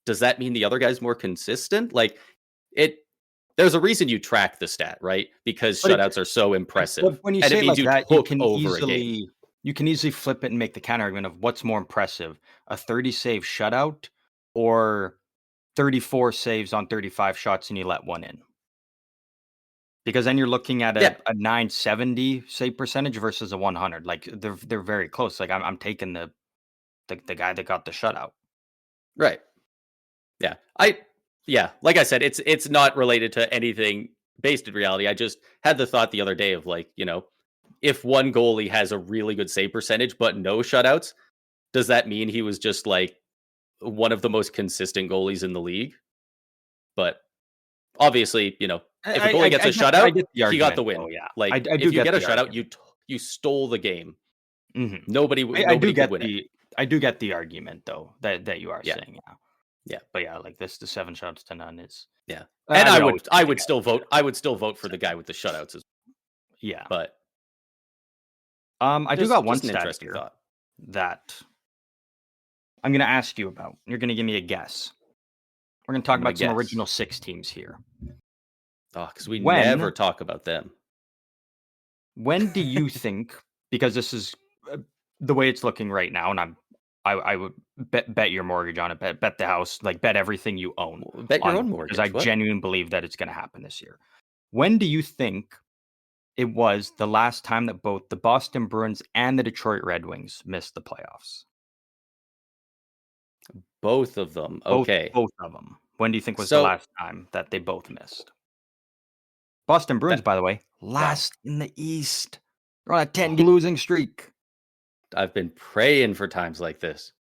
Speaker 1: does that mean the other guy's more consistent? Like it there's a reason you track the stat, right? Because
Speaker 2: But it
Speaker 1: shutouts are so impressive.
Speaker 2: But when you
Speaker 1: And
Speaker 2: say
Speaker 1: it
Speaker 2: it
Speaker 1: means
Speaker 2: like
Speaker 1: you
Speaker 2: that,
Speaker 1: took over a game.
Speaker 2: you can easily flip it and make the counter argument of what's more impressive, a 30 save shutout or 34 saves on 35 shots and you let one in. Because then you're looking at
Speaker 1: Yeah,
Speaker 2: a 970 save percentage versus a 100. Like they're very close. Like I'm taking the guy that got the shutout.
Speaker 1: right. Yeah. Like I said, it's not related to anything based in reality. I just had the thought the other day of like, if one goalie has a really good save percentage but no shutouts, does that mean he was just like one of the most consistent goalies in the league? But obviously, if a goalie gets a
Speaker 2: I
Speaker 1: shutout,
Speaker 2: get the
Speaker 1: he got
Speaker 2: argument,
Speaker 1: the win.
Speaker 2: though, yeah.
Speaker 1: Like
Speaker 2: I do
Speaker 1: if you
Speaker 2: get
Speaker 1: get a
Speaker 2: the
Speaker 1: shutout,
Speaker 2: argument.
Speaker 1: you stole the game.
Speaker 2: Mhm.
Speaker 1: Nobody
Speaker 2: I do
Speaker 1: could
Speaker 2: get
Speaker 1: win it.
Speaker 2: I do get the argument, though, that you are
Speaker 1: Yeah.
Speaker 2: saying, yeah.
Speaker 1: Yeah.
Speaker 2: But yeah, like the 7-0 is.
Speaker 1: Yeah. And
Speaker 2: I would always
Speaker 1: I
Speaker 2: pick the
Speaker 1: would
Speaker 2: guy
Speaker 1: still
Speaker 2: with the
Speaker 1: vote. I would still vote for the
Speaker 2: 7.
Speaker 1: guy with the shutouts.
Speaker 2: Yeah.
Speaker 1: But
Speaker 2: I do got one
Speaker 1: just an
Speaker 2: stat
Speaker 1: interesting
Speaker 2: here
Speaker 1: thought.
Speaker 2: that I'm going to ask you about. You're going to give me a guess. We're going to talk
Speaker 1: I'm gonna
Speaker 2: about some
Speaker 1: guess.
Speaker 2: original 6 teams here.
Speaker 1: Oh, because we
Speaker 2: When-
Speaker 1: never talk about them.
Speaker 2: When do you think? Because this is the way it's looking right now, and I would bet your mortgage on it. Bet the house, like bet everything you own.
Speaker 1: Bet your
Speaker 2: on
Speaker 1: own
Speaker 2: it,
Speaker 1: mortgage.
Speaker 2: because I
Speaker 1: What?
Speaker 2: genuinely believe that it's going to happen this year. When do you think it was the last time that both the Boston Bruins and the Detroit Red Wings missed the playoffs?
Speaker 1: Both of them. Okay.
Speaker 2: Both of them. When do you think was the
Speaker 1: So-
Speaker 2: last time that they both missed? Boston Bruins,
Speaker 1: That-
Speaker 2: by the way, last in the East. They're on a 10-game losing streak.
Speaker 1: I've been praying for times like this.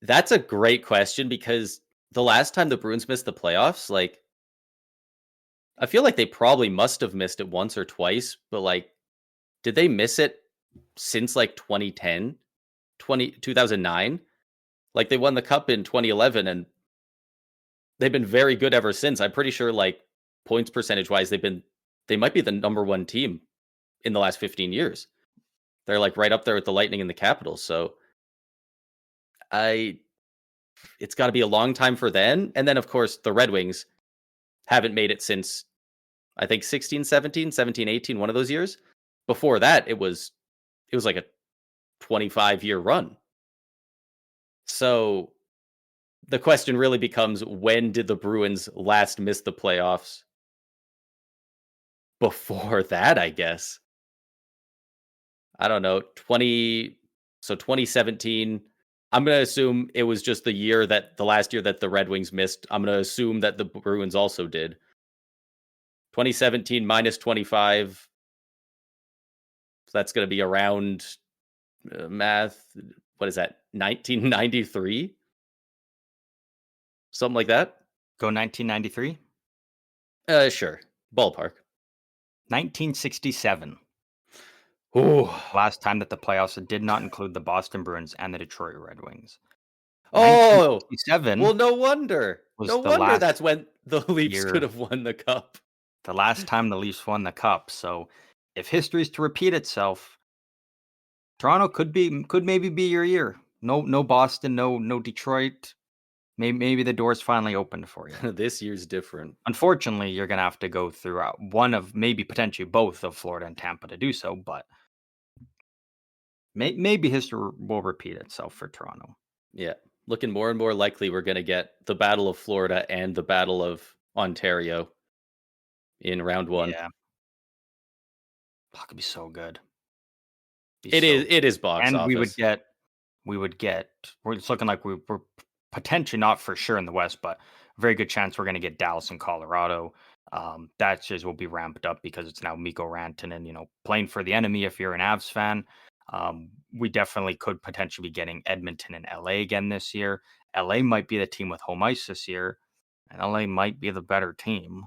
Speaker 1: That's a great question because the last time the Bruins missed the playoffs, like, I feel like they probably must have missed it once or twice, but like, did they miss it since like 2010, 2009? Like, they won the cup in 2011 and they've been very good ever since. I'm pretty sure, like, points percentage wise, they might be the number one team in the last 15 years. They're like right up there with the Lightning and the Capitals. So it's got to be a long time for then. And then, of course, the Red Wings haven't made it since, I think, 16, 17, 17, 18, one of those years. Before that, it was like a 25-year run. So the question really becomes, when did the Bruins last miss the playoffs? Before that, I guess. I don't know, 2017. I'm going to assume it was just the last year that the Red Wings missed. I'm going to assume that the Bruins also did. 2017 minus 25. So that's going to be around math. What is that? 1993? Something like that?
Speaker 2: Go 1993?
Speaker 1: Sure. Ballpark.
Speaker 2: 1967.
Speaker 1: Oh.
Speaker 2: Last time that the playoffs did not include the Boston Bruins and the Detroit Red Wings.
Speaker 1: Oh.
Speaker 2: 1967.
Speaker 1: Well, no wonder.
Speaker 2: Was the last
Speaker 1: That's when the Leafs
Speaker 2: year.
Speaker 1: could have won the cup.
Speaker 2: The last time the Leafs won the cup. So if history is to repeat itself, Toronto could maybe be your year. No Boston, no Detroit. Maybe the door's finally opened for you.
Speaker 1: This year's different.
Speaker 2: Unfortunately, you're gonna have to go through one of, maybe potentially both, of Florida and Tampa to do so, but maybe history will repeat itself for Toronto.
Speaker 1: Yeah. Looking more and more likely we're going to get the Battle of Florida and the Battle of Ontario in round 1.
Speaker 2: Yeah. That could be so good.
Speaker 1: It is box
Speaker 2: and
Speaker 1: office.
Speaker 2: we would get, it's looking like we're potentially, not for sure in the West, but very good chance we're going to get Dallas and Colorado. That just will be ramped up because it's now Mikko Rantanen, playing for the enemy if you're an Avs fan. We definitely could potentially be getting Edmonton and LA again this year. LA might be the team with home ice this year, and LA might be the better team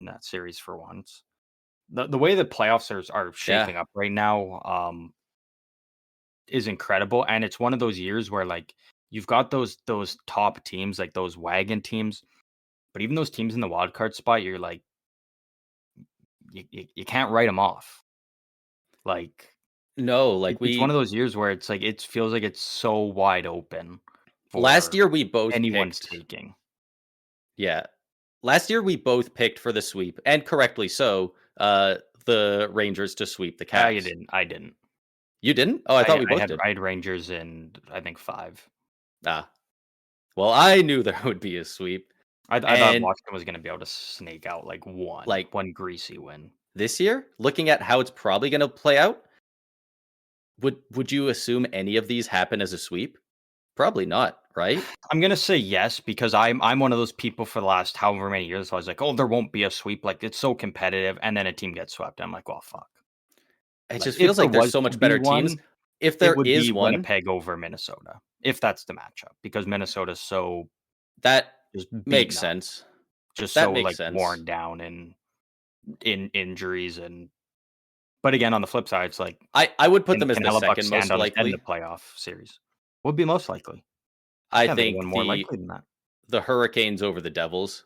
Speaker 2: in that series for once. The way the playoffs are shaping up right now is incredible, and it's one of those years where, like, you've got those top teams, like those wagon teams, but even those teams in the wild card spot, you're like, you can't write them off. Like,
Speaker 1: no, like
Speaker 2: it's one of those years where it's like, it feels like it's so wide open.
Speaker 1: Last year we both
Speaker 2: anyone's
Speaker 1: picked,
Speaker 2: taking.
Speaker 1: Yeah. Last year we both picked for the sweep, and correctly so, the Rangers to sweep the Caps.
Speaker 2: I didn't.
Speaker 1: You didn't? Oh, I thought we both did.
Speaker 2: I had Rangers in, I think, 5.
Speaker 1: Well, I knew there would be a sweep.
Speaker 2: I thought Washington was going to be able to snake out like one greasy win.
Speaker 1: This year, looking at how it's probably going to play out, would you assume any of these happen as a sweep? Probably not, right?
Speaker 2: I'm going to say yes, because I'm one of those people for the last however many years. So I was like, oh, there won't be a sweep. Like, it's so competitive. And then a team gets swept. I'm like, well, fuck.
Speaker 1: It just feels like there's so much better teams. if
Speaker 2: It
Speaker 1: there
Speaker 2: would
Speaker 1: is
Speaker 2: be
Speaker 1: one,
Speaker 2: Winnipeg over Minnesota, if that's the matchup, because Minnesota's so
Speaker 1: that
Speaker 2: just
Speaker 1: makes
Speaker 2: beaten up,
Speaker 1: sense.
Speaker 2: just
Speaker 1: That
Speaker 2: so,
Speaker 1: makes
Speaker 2: like,
Speaker 1: sense.
Speaker 2: worn down in injuries but again, on the flip side, it's like,
Speaker 1: I would put them as
Speaker 2: can
Speaker 1: the
Speaker 2: Hellebuck
Speaker 1: second
Speaker 2: stand
Speaker 1: most
Speaker 2: on his head in the
Speaker 1: likely.
Speaker 2: playoff series? Would be most likely.
Speaker 1: I
Speaker 2: Can't think of
Speaker 1: think
Speaker 2: one more likely than that.
Speaker 1: the Hurricanes over the Devils.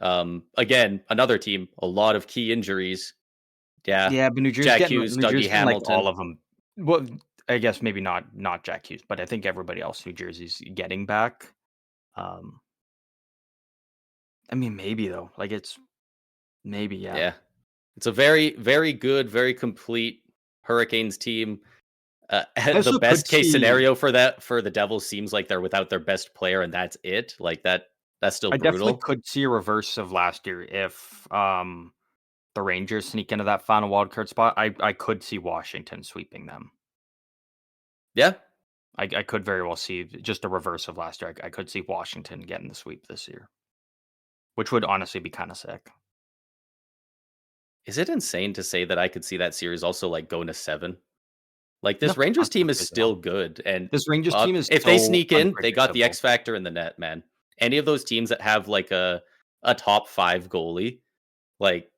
Speaker 1: Again, another team, a lot of key injuries. Yeah,
Speaker 2: Yeah, but
Speaker 1: Jack Hughes,
Speaker 2: New
Speaker 1: Dougie
Speaker 2: Jersey's getting, like,
Speaker 1: Hamilton.
Speaker 2: all of them. Well, I guess maybe not Jack Hughes, but I think everybody else New Jersey's getting back. Um, I mean, maybe though. Like, it's maybe, yeah.
Speaker 1: Yeah, it's a very, very good, very complete Hurricanes team.
Speaker 2: I
Speaker 1: The
Speaker 2: also could
Speaker 1: best case
Speaker 2: see
Speaker 1: scenario for the Devils seems like they're without their best player, and that's it. Like that. That's still
Speaker 2: I definitely
Speaker 1: brutal.
Speaker 2: could see a reverse of last year if, the Rangers sneak into that final wild card spot. I could see Washington sweeping them.
Speaker 1: Yeah.
Speaker 2: I could very well see just a reverse of last year. I could see Washington getting the sweep this year, which would honestly be kinda sick.
Speaker 1: Is it insane to say that I could see that series also like going to 7? Like
Speaker 2: No,
Speaker 1: this Rangers
Speaker 2: that's not
Speaker 1: team is
Speaker 2: crazy at all.
Speaker 1: still good, and
Speaker 2: This Rangers team is
Speaker 1: if they
Speaker 2: so
Speaker 1: sneak in, they got the
Speaker 2: unpredictable.
Speaker 1: X factor in the net, man. Any of those teams that have like a top 5 goalie, like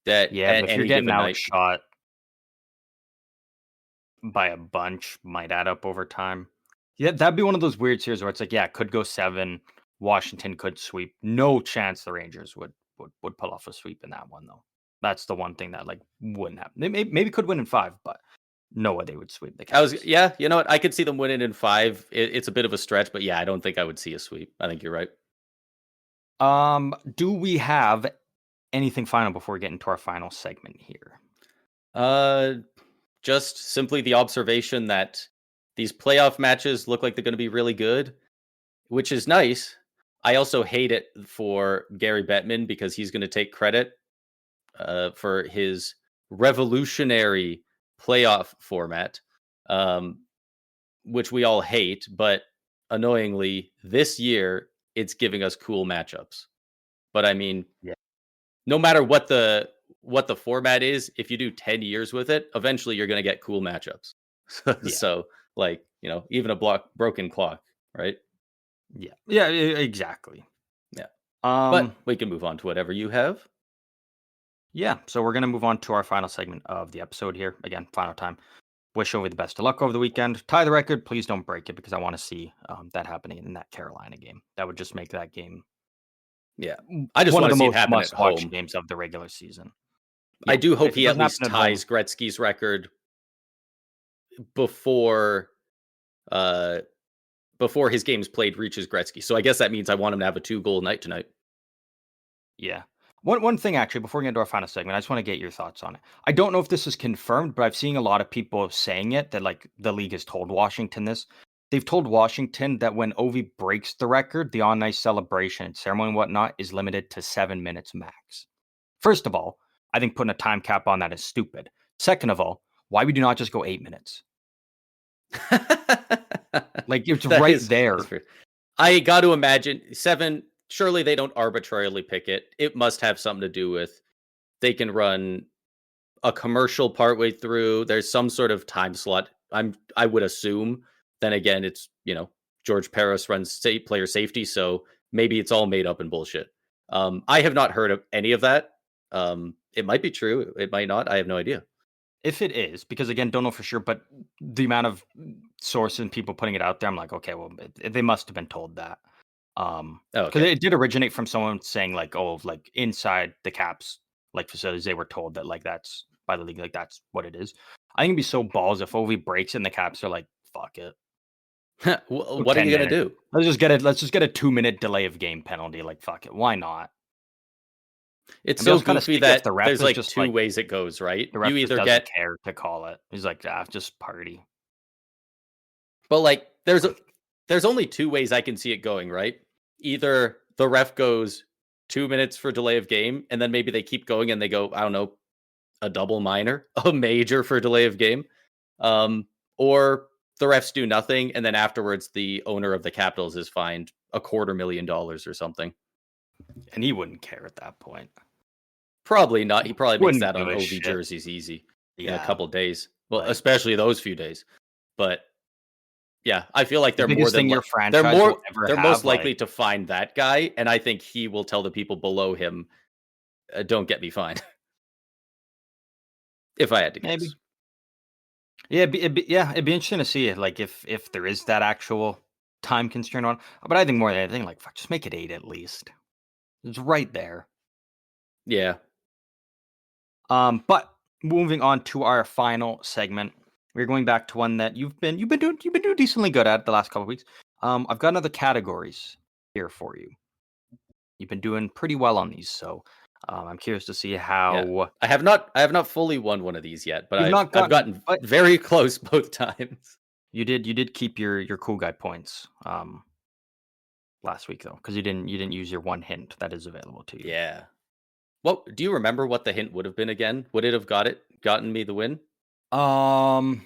Speaker 1: that
Speaker 2: Yeah, but
Speaker 1: at
Speaker 2: if you're
Speaker 1: any
Speaker 2: getting
Speaker 1: given night.
Speaker 2: outshot by a bunch, might add up over time. Yeah, that'd be one of those weird series where it's like, yeah, it could go 7, Washington could sweep. No chance the Rangers would pull off a sweep in that one, though. That's the one thing that, like, wouldn't happen. They maybe could win in 5, but no way they would sweep the Caps.
Speaker 1: Yeah, you know what? I could see them winning in 5. It's a bit of a stretch, but yeah, I don't think I would see a sweep. I think you're right.
Speaker 2: Do we have anything final before we get into our final segment here?
Speaker 1: Uh just simply the observation that these playoff matches look like they're going to be really good, which is nice. I also hate it for Gary Bettman because he's going to take credit for his revolutionary playoff format, um, which we all hate. But annoyingly, this year it's giving us cool matchups. But I mean,
Speaker 2: Yeah.
Speaker 1: no matter what the format is, if you do 10 years with it, eventually you're going to get cool matchups.
Speaker 2: Yeah.
Speaker 1: So, like, even a broken clock, right?
Speaker 2: Yeah. Yeah, exactly.
Speaker 1: Yeah.
Speaker 2: Um
Speaker 1: But we can move on to whatever you have.
Speaker 2: Yeah, so we're going to move on to our final segment of the episode here. Again, final time. Wish over the best of luck over the weekend. Tie the record. Please don't break it because I want to see that happening in that Carolina game. That would just make that game
Speaker 1: Yeah. I just
Speaker 2: one of
Speaker 1: want
Speaker 2: the
Speaker 1: to see it
Speaker 2: most
Speaker 1: happen at
Speaker 2: must-watch
Speaker 1: home.
Speaker 2: games of the regular season.
Speaker 1: I
Speaker 2: Yeah,
Speaker 1: do hope
Speaker 2: if it
Speaker 1: he at
Speaker 2: doesn't happen
Speaker 1: least
Speaker 2: at home,
Speaker 1: ties Gretzky's record before uh before his games played reaches Gretzky. So I guess that means I want him to have a 2-goal night tonight.
Speaker 2: yeah. One thing actually, before we get into our final segment, I just want to get your thoughts on it. I don't know if this is confirmed, but I've seen a lot of people saying it that like the league has told Washington this. They've told Washington that when Ovi breaks the record, the on ice celebration and ceremony and whatnot is limited to 7 minutes max. First of all, I think putting a time cap on that is stupid. Second of all, why would you not just go 8 minutes? Like it's
Speaker 1: That
Speaker 2: right
Speaker 1: is
Speaker 2: there.
Speaker 1: that's fair. I got to imagine 7. Surely they don't arbitrarily pick it. It must have something to do with they can run a commercial partway through. There's some sort of time slot. I would assume. Then again, it's George Paris runs player safety, so maybe it's all made up and bullshit. I have not heard of any of that. It might be true. It might not. I have no idea.
Speaker 2: If it is, because again, don't know for sure, but the amount of sources and people putting it out there, I'm like, okay, well, they must have been told that.
Speaker 1: Oh,
Speaker 2: Because
Speaker 1: okay.
Speaker 2: it did originate from someone saying like, oh, like inside the Caps like facilities, they were told that like that's by the league, like that's what it is. I think it'd be so balls if Ovi breaks and the Caps are like, fuck it, go
Speaker 1: What are you
Speaker 2: 10
Speaker 1: gonna
Speaker 2: minutes.
Speaker 1: do?
Speaker 2: Let's just get a 2 minute delay of game penalty. Like, fuck it, why not?
Speaker 1: It's
Speaker 2: And be
Speaker 1: so
Speaker 2: also kind of
Speaker 1: goofy
Speaker 2: sticky if
Speaker 1: that
Speaker 2: the ref
Speaker 1: there's
Speaker 2: is
Speaker 1: like
Speaker 2: just
Speaker 1: two
Speaker 2: like
Speaker 1: ways it goes, right?
Speaker 2: the
Speaker 1: You
Speaker 2: ref just
Speaker 1: either
Speaker 2: doesn't
Speaker 1: get,
Speaker 2: care to call it. He's like, ah, just party.
Speaker 1: but like
Speaker 2: Like,
Speaker 1: there's only two ways I can see it going, right? Either the ref goes 2 minutes for delay of game, and then maybe they keep going and they go, I don't know, a double minor, a major for delay of game. Or the refs do nothing, and then afterwards the owner of the Capitals is fined $250,000 or something.
Speaker 2: and he wouldn't care at that point.
Speaker 1: Probably not. He probably makes
Speaker 2: Wouldn't
Speaker 1: that
Speaker 2: give
Speaker 1: on
Speaker 2: a
Speaker 1: OV
Speaker 2: shit.
Speaker 1: jerseys easy in a
Speaker 2: Yeah,
Speaker 1: couple days. Well,
Speaker 2: like
Speaker 1: especially those few days. But yeah, I feel like
Speaker 2: The
Speaker 1: they're more
Speaker 2: biggest
Speaker 1: than
Speaker 2: thing your
Speaker 1: they're
Speaker 2: franchise will
Speaker 1: more
Speaker 2: ever
Speaker 1: they're most
Speaker 2: have,
Speaker 1: likely
Speaker 2: like
Speaker 1: to find that guy, and I think he will tell the people below him, "Don't get me fined." If I had to
Speaker 2: maybe.
Speaker 1: guess.
Speaker 2: Yeah, it'd be interesting to see, like, if there is that actual time constraint on but I think more than anything, like, fuck, just make it 8 at least. It's right there.
Speaker 1: Yeah.
Speaker 2: But moving on to our final segment, we're going back to one that you've been doing decently good at the last couple of weeks. I've got other categories here for you. You've been doing pretty well on these, so I'm curious to see
Speaker 1: Yeah.
Speaker 2: how
Speaker 1: I have not fully won one of these yet, but
Speaker 2: you've
Speaker 1: I've
Speaker 2: not
Speaker 1: I've
Speaker 2: gotten.
Speaker 1: gotten
Speaker 2: But
Speaker 1: very close both times.
Speaker 2: you did keep your cool guy points last week though, because you didn't use your one hint that is available to you.
Speaker 1: Yeah. What do you remember what the hint would have been again? Would it have gotten me the win?
Speaker 2: Um,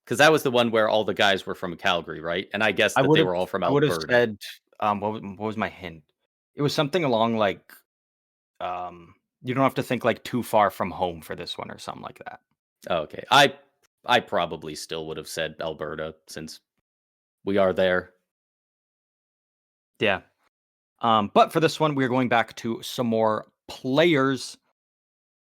Speaker 1: Because that was the one where all the guys were from Calgary, right? And I guessed that they were all from
Speaker 2: I would have
Speaker 1: Alberta.
Speaker 2: said what was my hint? It was something along like you don't have to think like too far from home for this one or something like that.
Speaker 1: Oh, okay. I probably still would have said Alberta since we are there.
Speaker 2: Yeah. But for this one, we're going back to some more players.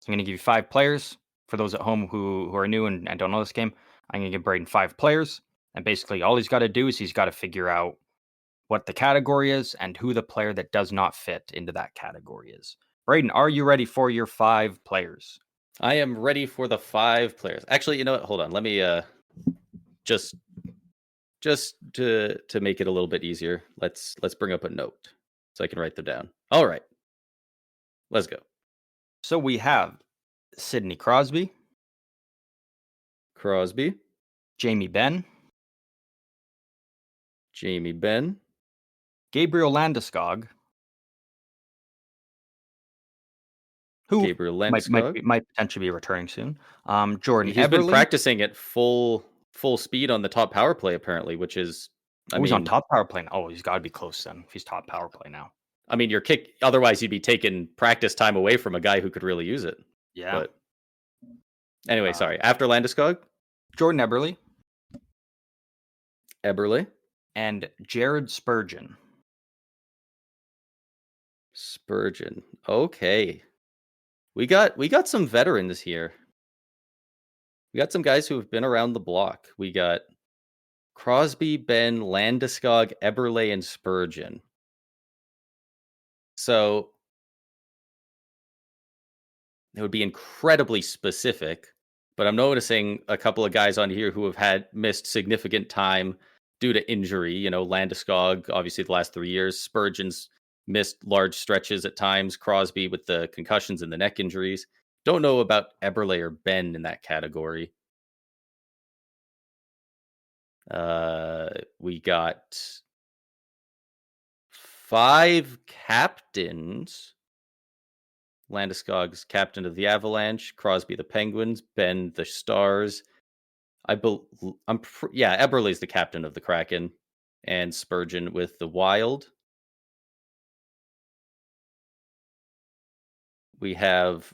Speaker 2: So I'm going to give you 5 players. For those at home who are new and don't know this game, I'm going to give Braden 5 players. And basically, all he's got to do is he's got to figure out what the category is and who the player that does not fit into that category is. Braden, are you ready for your 5 players?
Speaker 1: I am ready for the 5 players. Actually, you know what? Hold on. Let me just to make it a little bit easier. Let's bring up a note so I can write them down. All right. Let's go.
Speaker 2: So we have Sidney Crosby,
Speaker 1: Crosby,
Speaker 2: Jamie Benn,
Speaker 1: Jamie Benn,
Speaker 2: Gabriel Landeskog, who
Speaker 1: Gabriel Landeskog.
Speaker 2: might potentially be returning soon. Jordan
Speaker 1: He's been
Speaker 2: Eberle.
Speaker 1: practicing at full speed on the top power play apparently, which is I
Speaker 2: Oh, he's on
Speaker 1: mean,
Speaker 2: top power play now. Oh, he's got to be close then. If he's top power play now.
Speaker 1: I mean your kick otherwise you'd be taking practice time away from a guy who could really use it.
Speaker 2: Yeah.
Speaker 1: But anyway,
Speaker 2: Uh,
Speaker 1: sorry. After Landeskog,
Speaker 2: Jordan Eberle
Speaker 1: Eberle,
Speaker 2: and Jared Spurgeon.
Speaker 1: Spurgeon. Okay. We got some veterans here. We got some guys who have been around the block. We got Crosby, Ben, Landeskog, Eberle, and Spurgeon. So it would be incredibly specific, but I'm noticing a couple of guys on here who have had missed significant time due to injury. You know, Landeskog, obviously the last 3 years. Spurgeon's missed large stretches at times. Crosby with the concussions and the neck injuries. Don't know about Eberle or Ben in that category. We got 5 captains. Landeskog's captain of the Avalanche, Crosby the Penguins, Ben the Stars. Yeah, Eberle's the captain of the Kraken, and Spurgeon with the Wild. We have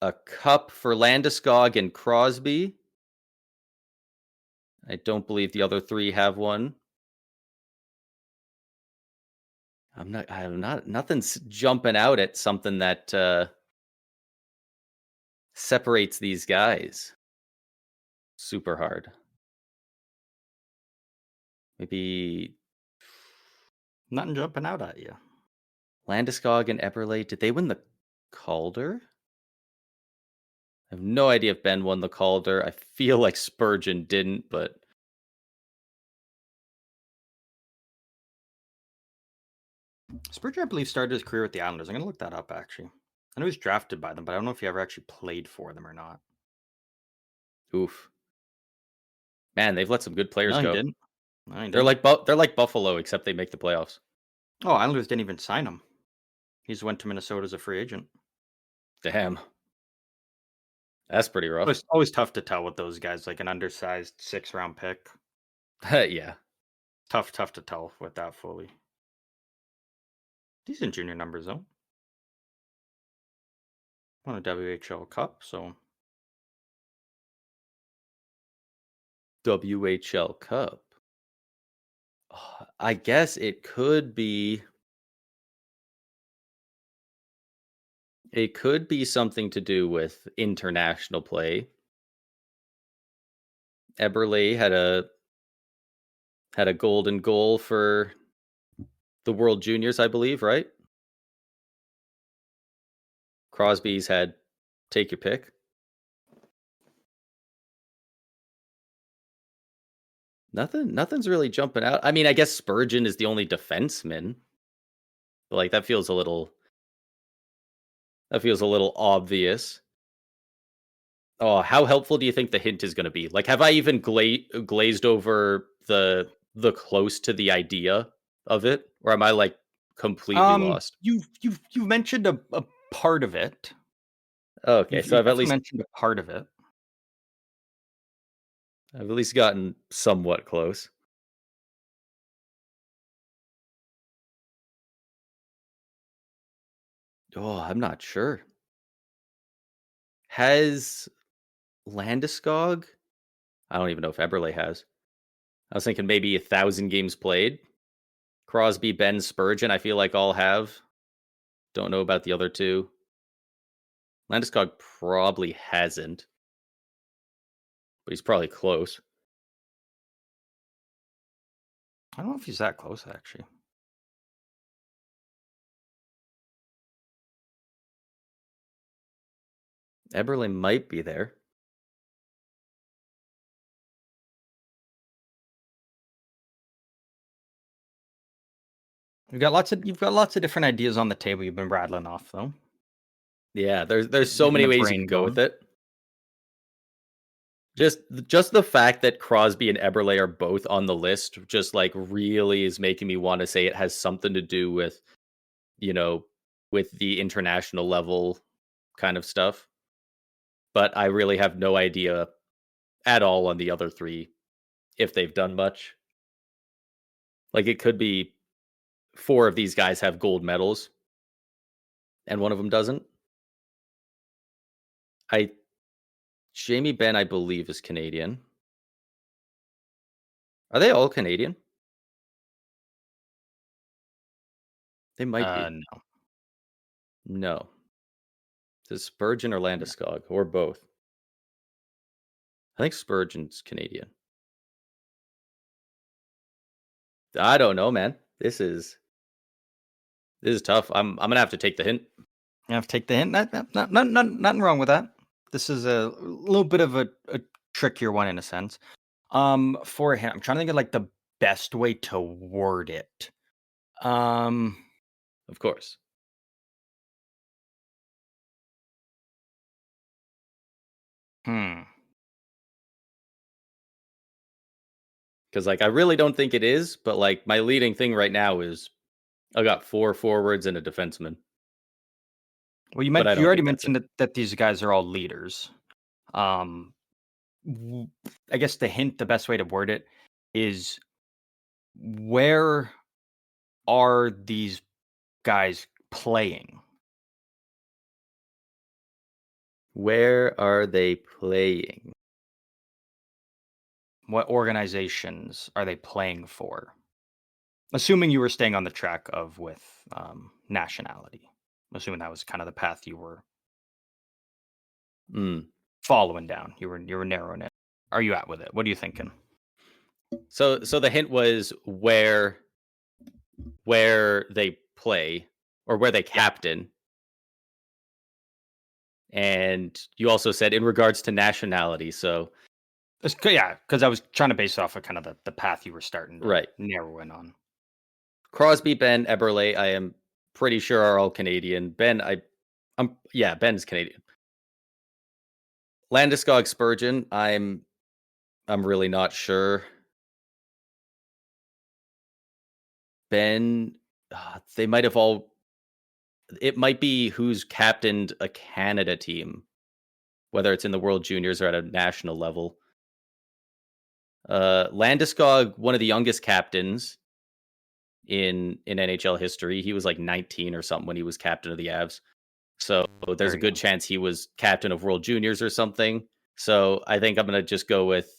Speaker 1: a cup for Landeskog and Crosby. I don't believe the other 3 have one. Nothing's jumping out at something that separates these guys. Super hard. Maybe
Speaker 2: Nothing jumping out at you.
Speaker 1: Landeskog and Eberle. Did they win the Calder? I have no idea if Ben won the Calder. I feel like Spurgeon didn't, but
Speaker 2: Spurgeon, I believe, started his career with the Islanders. I'm going to look that up, actually. I know he was drafted by them, but I don't know if he ever actually played for them or not.
Speaker 1: oof. Man, they've let some good players
Speaker 2: No, he
Speaker 1: go.
Speaker 2: didn't. No, he
Speaker 1: They're
Speaker 2: didn't.
Speaker 1: like Buffalo, except they make the playoffs.
Speaker 2: Oh, Islanders didn't even sign him. He just went to Minnesota as a free agent.
Speaker 1: Damn. That's pretty rough.
Speaker 2: Always tough to tell with those guys, like an undersized 6-round pick.
Speaker 1: Yeah.
Speaker 2: Tough to tell with that fully. Decent junior numbers, though. Won a WHL Cup, so
Speaker 1: WHL Cup. I guess it could be. It could be something to do with international play. Eberle had a golden goal for the World Juniors, I believe, right? Crosby's had take your pick. Nothing's really jumping out. I mean, I guess Spurgeon is the only defenseman. But like that feels a little obvious. Oh, how helpful do you think the hint is going to be? Like, have I even glazed over the close to the idea of it, or am I like completely lost?
Speaker 2: You've mentioned a part of it.
Speaker 1: Okay, so
Speaker 2: You've mentioned a part of it.
Speaker 1: I've at least gotten somewhat close. Oh, I'm not sure. Has Landeskog? I don't even know if Eberle has. I was thinking maybe 1,000 games played. Crosby, Ben, Spurgeon, I feel like all have. Don't know about the other two. Landeskog probably hasn't. But he's probably close.
Speaker 2: I don't know if he's that close, actually.
Speaker 1: Eberle might be there.
Speaker 2: You've got lots of different ideas on the table you've been rattling off, though.
Speaker 1: Yeah, there's so
Speaker 2: Getting
Speaker 1: many
Speaker 2: the
Speaker 1: ways you
Speaker 2: brain
Speaker 1: can go
Speaker 2: going.
Speaker 1: with it. Just the fact that Crosby and Eberle are both on the list just like really is making me want to say it has something to do with, with the international level kind of stuff. But I really have no idea at all on the other three if they've done much. Like it could be 4 of these guys have gold medals and one of them doesn't. Jamie Benn, I believe, is Canadian. Are they all Canadian? They might be.
Speaker 2: No.
Speaker 1: No. Is Spurgeon or Landeskog or both? I think Spurgeon's Canadian. I don't know, man. This is tough. I'm gonna have to take the hint.
Speaker 2: You have to take the hint. Nothing wrong with that. This is a little bit of a trickier one in a sense. For a hint, I'm trying to think of like the best way to word it.
Speaker 1: Of course. Because like I really don't think it is, but like my leading thing right now is I got 4 forwards and a defenseman.
Speaker 2: Well, you
Speaker 1: But I don't
Speaker 2: already
Speaker 1: think that's it.
Speaker 2: mentioned that these guys are all leaders. I guess the hint, the best way to word it is, where are these guys playing?
Speaker 1: Where are they playing?
Speaker 2: What organizations are they playing for? Assuming you were staying on the track of with nationality. Assuming that was kind of the path you were following down. You were narrowing it. Are you at with it? What are you thinking?
Speaker 1: So the hint was where they play or where they captain. And you also said in regards to nationality. So
Speaker 2: yeah, because I was trying to base it off of kind of the path you were starting to
Speaker 1: right.
Speaker 2: narrow in on.
Speaker 1: Crosby, Ben, Eberle, I am pretty sure are all Canadian. Ben, Ben's Canadian. Landeskog, Spurgeon, I'm really not sure. Ben, they might have all. It might be who's captained a Canada team, whether it's in the World Juniors or at a national level. Landeskog, one of the youngest captains in NHL history. He was like 19 or something when he was captain of the Avs. So there's a good chance he was captain of World Juniors or something. So I think I'm going to just go with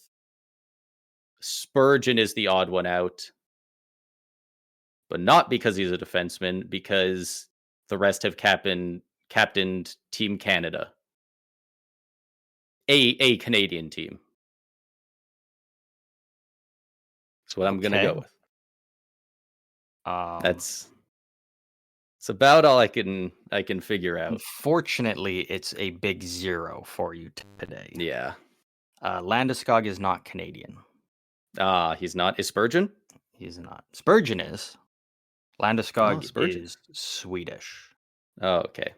Speaker 1: Spurgeon is the odd one out, but not because he's a defenseman, because the rest have captained Team Canada, a Canadian team. That's what I'm gonna go with. It's about all I can figure out.
Speaker 2: Unfortunately, it's a big 0 for you today.
Speaker 1: Yeah.
Speaker 2: Landeskog is not Canadian.
Speaker 1: He's not. Is Spurgeon?
Speaker 2: He's not. Spurgeon is. Landeskog
Speaker 1: Spurgeon.
Speaker 2: is Swedish.
Speaker 1: Oh, okay.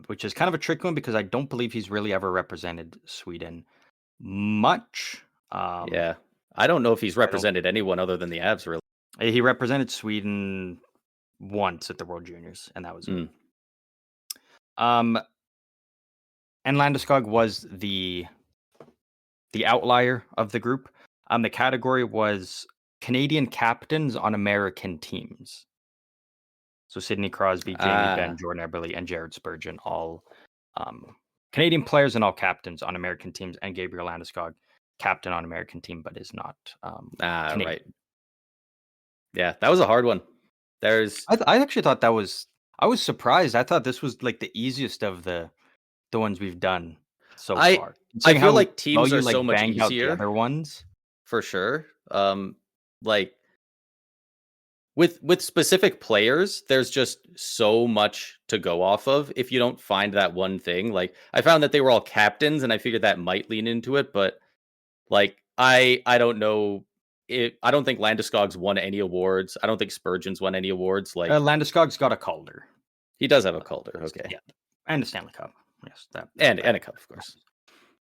Speaker 2: Which is kind of a tricky one because I don't believe he's really ever represented Sweden much.
Speaker 1: Yeah. I don't know if he's represented anyone other than the Avs, really.
Speaker 2: He represented Sweden once at the World Juniors, and that was it. And Landeskog was the outlier of the group. The category was Canadian captains on American teams. So Sidney Crosby, Jamie Benn, Jordan Eberle, and Jared Spurgeon, all Canadian players and all captains on American teams, and Gabriel Landeskog, captain on American team, but is not Canadian.
Speaker 1: Right. Yeah, that was a hard one.
Speaker 2: I actually thought that was. I was surprised. I thought this was like the easiest of the ones we've done so far.
Speaker 1: I feel like teams are so much easier.
Speaker 2: Out the other ones,
Speaker 1: for sure. Like with specific players, there's just so much to go off of if you don't find that one thing. Like I found that they were all captains, and I figured that might lean into it, but like I don't know. I don't think Landeskog's won any awards. I don't think Spurgeon's won any awards. Like
Speaker 2: Landeskog's got a Calder.
Speaker 1: He does have a Calder. Okay.
Speaker 2: Yeah, and a Stanley Cup. Yes,
Speaker 1: and a cup, of course.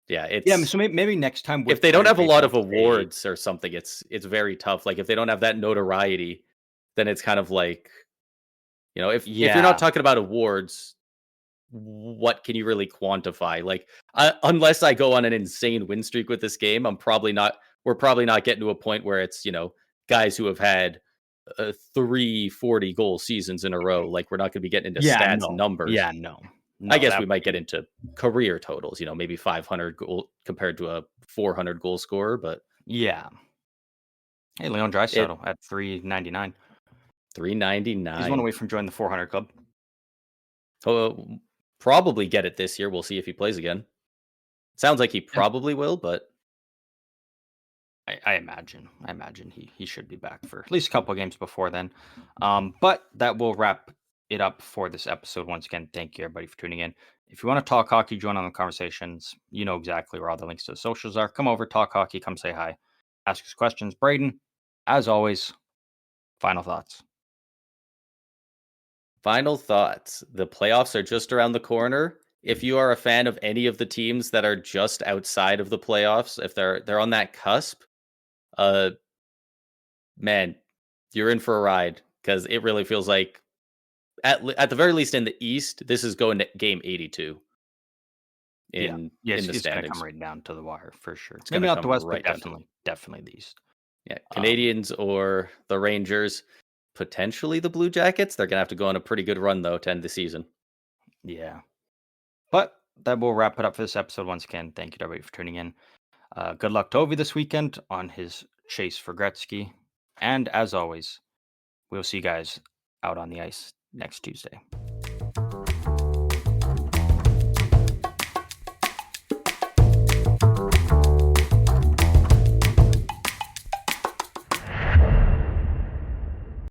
Speaker 1: Yeah,
Speaker 2: So maybe next time,
Speaker 1: if they don't have a lot of awards or something, it's very tough. Like if they don't have that notoriety, then it's kind of like, if you're not talking about awards, what can you really quantify? Like unless I go on an insane win streak with this game, we're probably not getting to a point where it's, guys who have had 3 40 goal seasons in a row. Like we're not going to be getting into stats and numbers.
Speaker 2: Yeah, no,
Speaker 1: I guess we might get into career totals, maybe 500 goal compared to a 400 goal scorer, but
Speaker 2: yeah. Hey, Leon Draisaitl at 399.
Speaker 1: 399.
Speaker 2: He's one away from joining the 400 club.
Speaker 1: He'll probably get it this year. We'll see if he plays again. Sounds like he probably will, but
Speaker 2: I imagine he should be back for at least a couple of games before then. But that will wrap it up for this episode. Once again, thank you everybody for tuning in. If you want to talk hockey, join on the conversations. You know exactly where all the links to the socials are. Come over, talk hockey, come say hi, ask us questions. Braden, as always, final thoughts.
Speaker 1: Final thoughts. The playoffs are just around the corner. If you are a fan of any of the teams that are just outside of the playoffs, if they're on that cusp, man, you're in for a ride, because it really feels like at the very least in the East, this is going to game 82. In the
Speaker 2: it's
Speaker 1: standings,
Speaker 2: going to come right down to the wire for sure.
Speaker 1: It's
Speaker 2: maybe not the West,
Speaker 1: right,
Speaker 2: but definitely the East.
Speaker 1: Yeah, Canadians or the Rangers, potentially the Blue Jackets. They're going to have to go on a pretty good run though to end the season.
Speaker 2: Yeah, but that will wrap it up for this episode. Once again, thank you to everybody for tuning in. Good luck to Ovi this weekend on his chase for Gretzky. And as always, we'll see you guys out on the ice next Tuesday.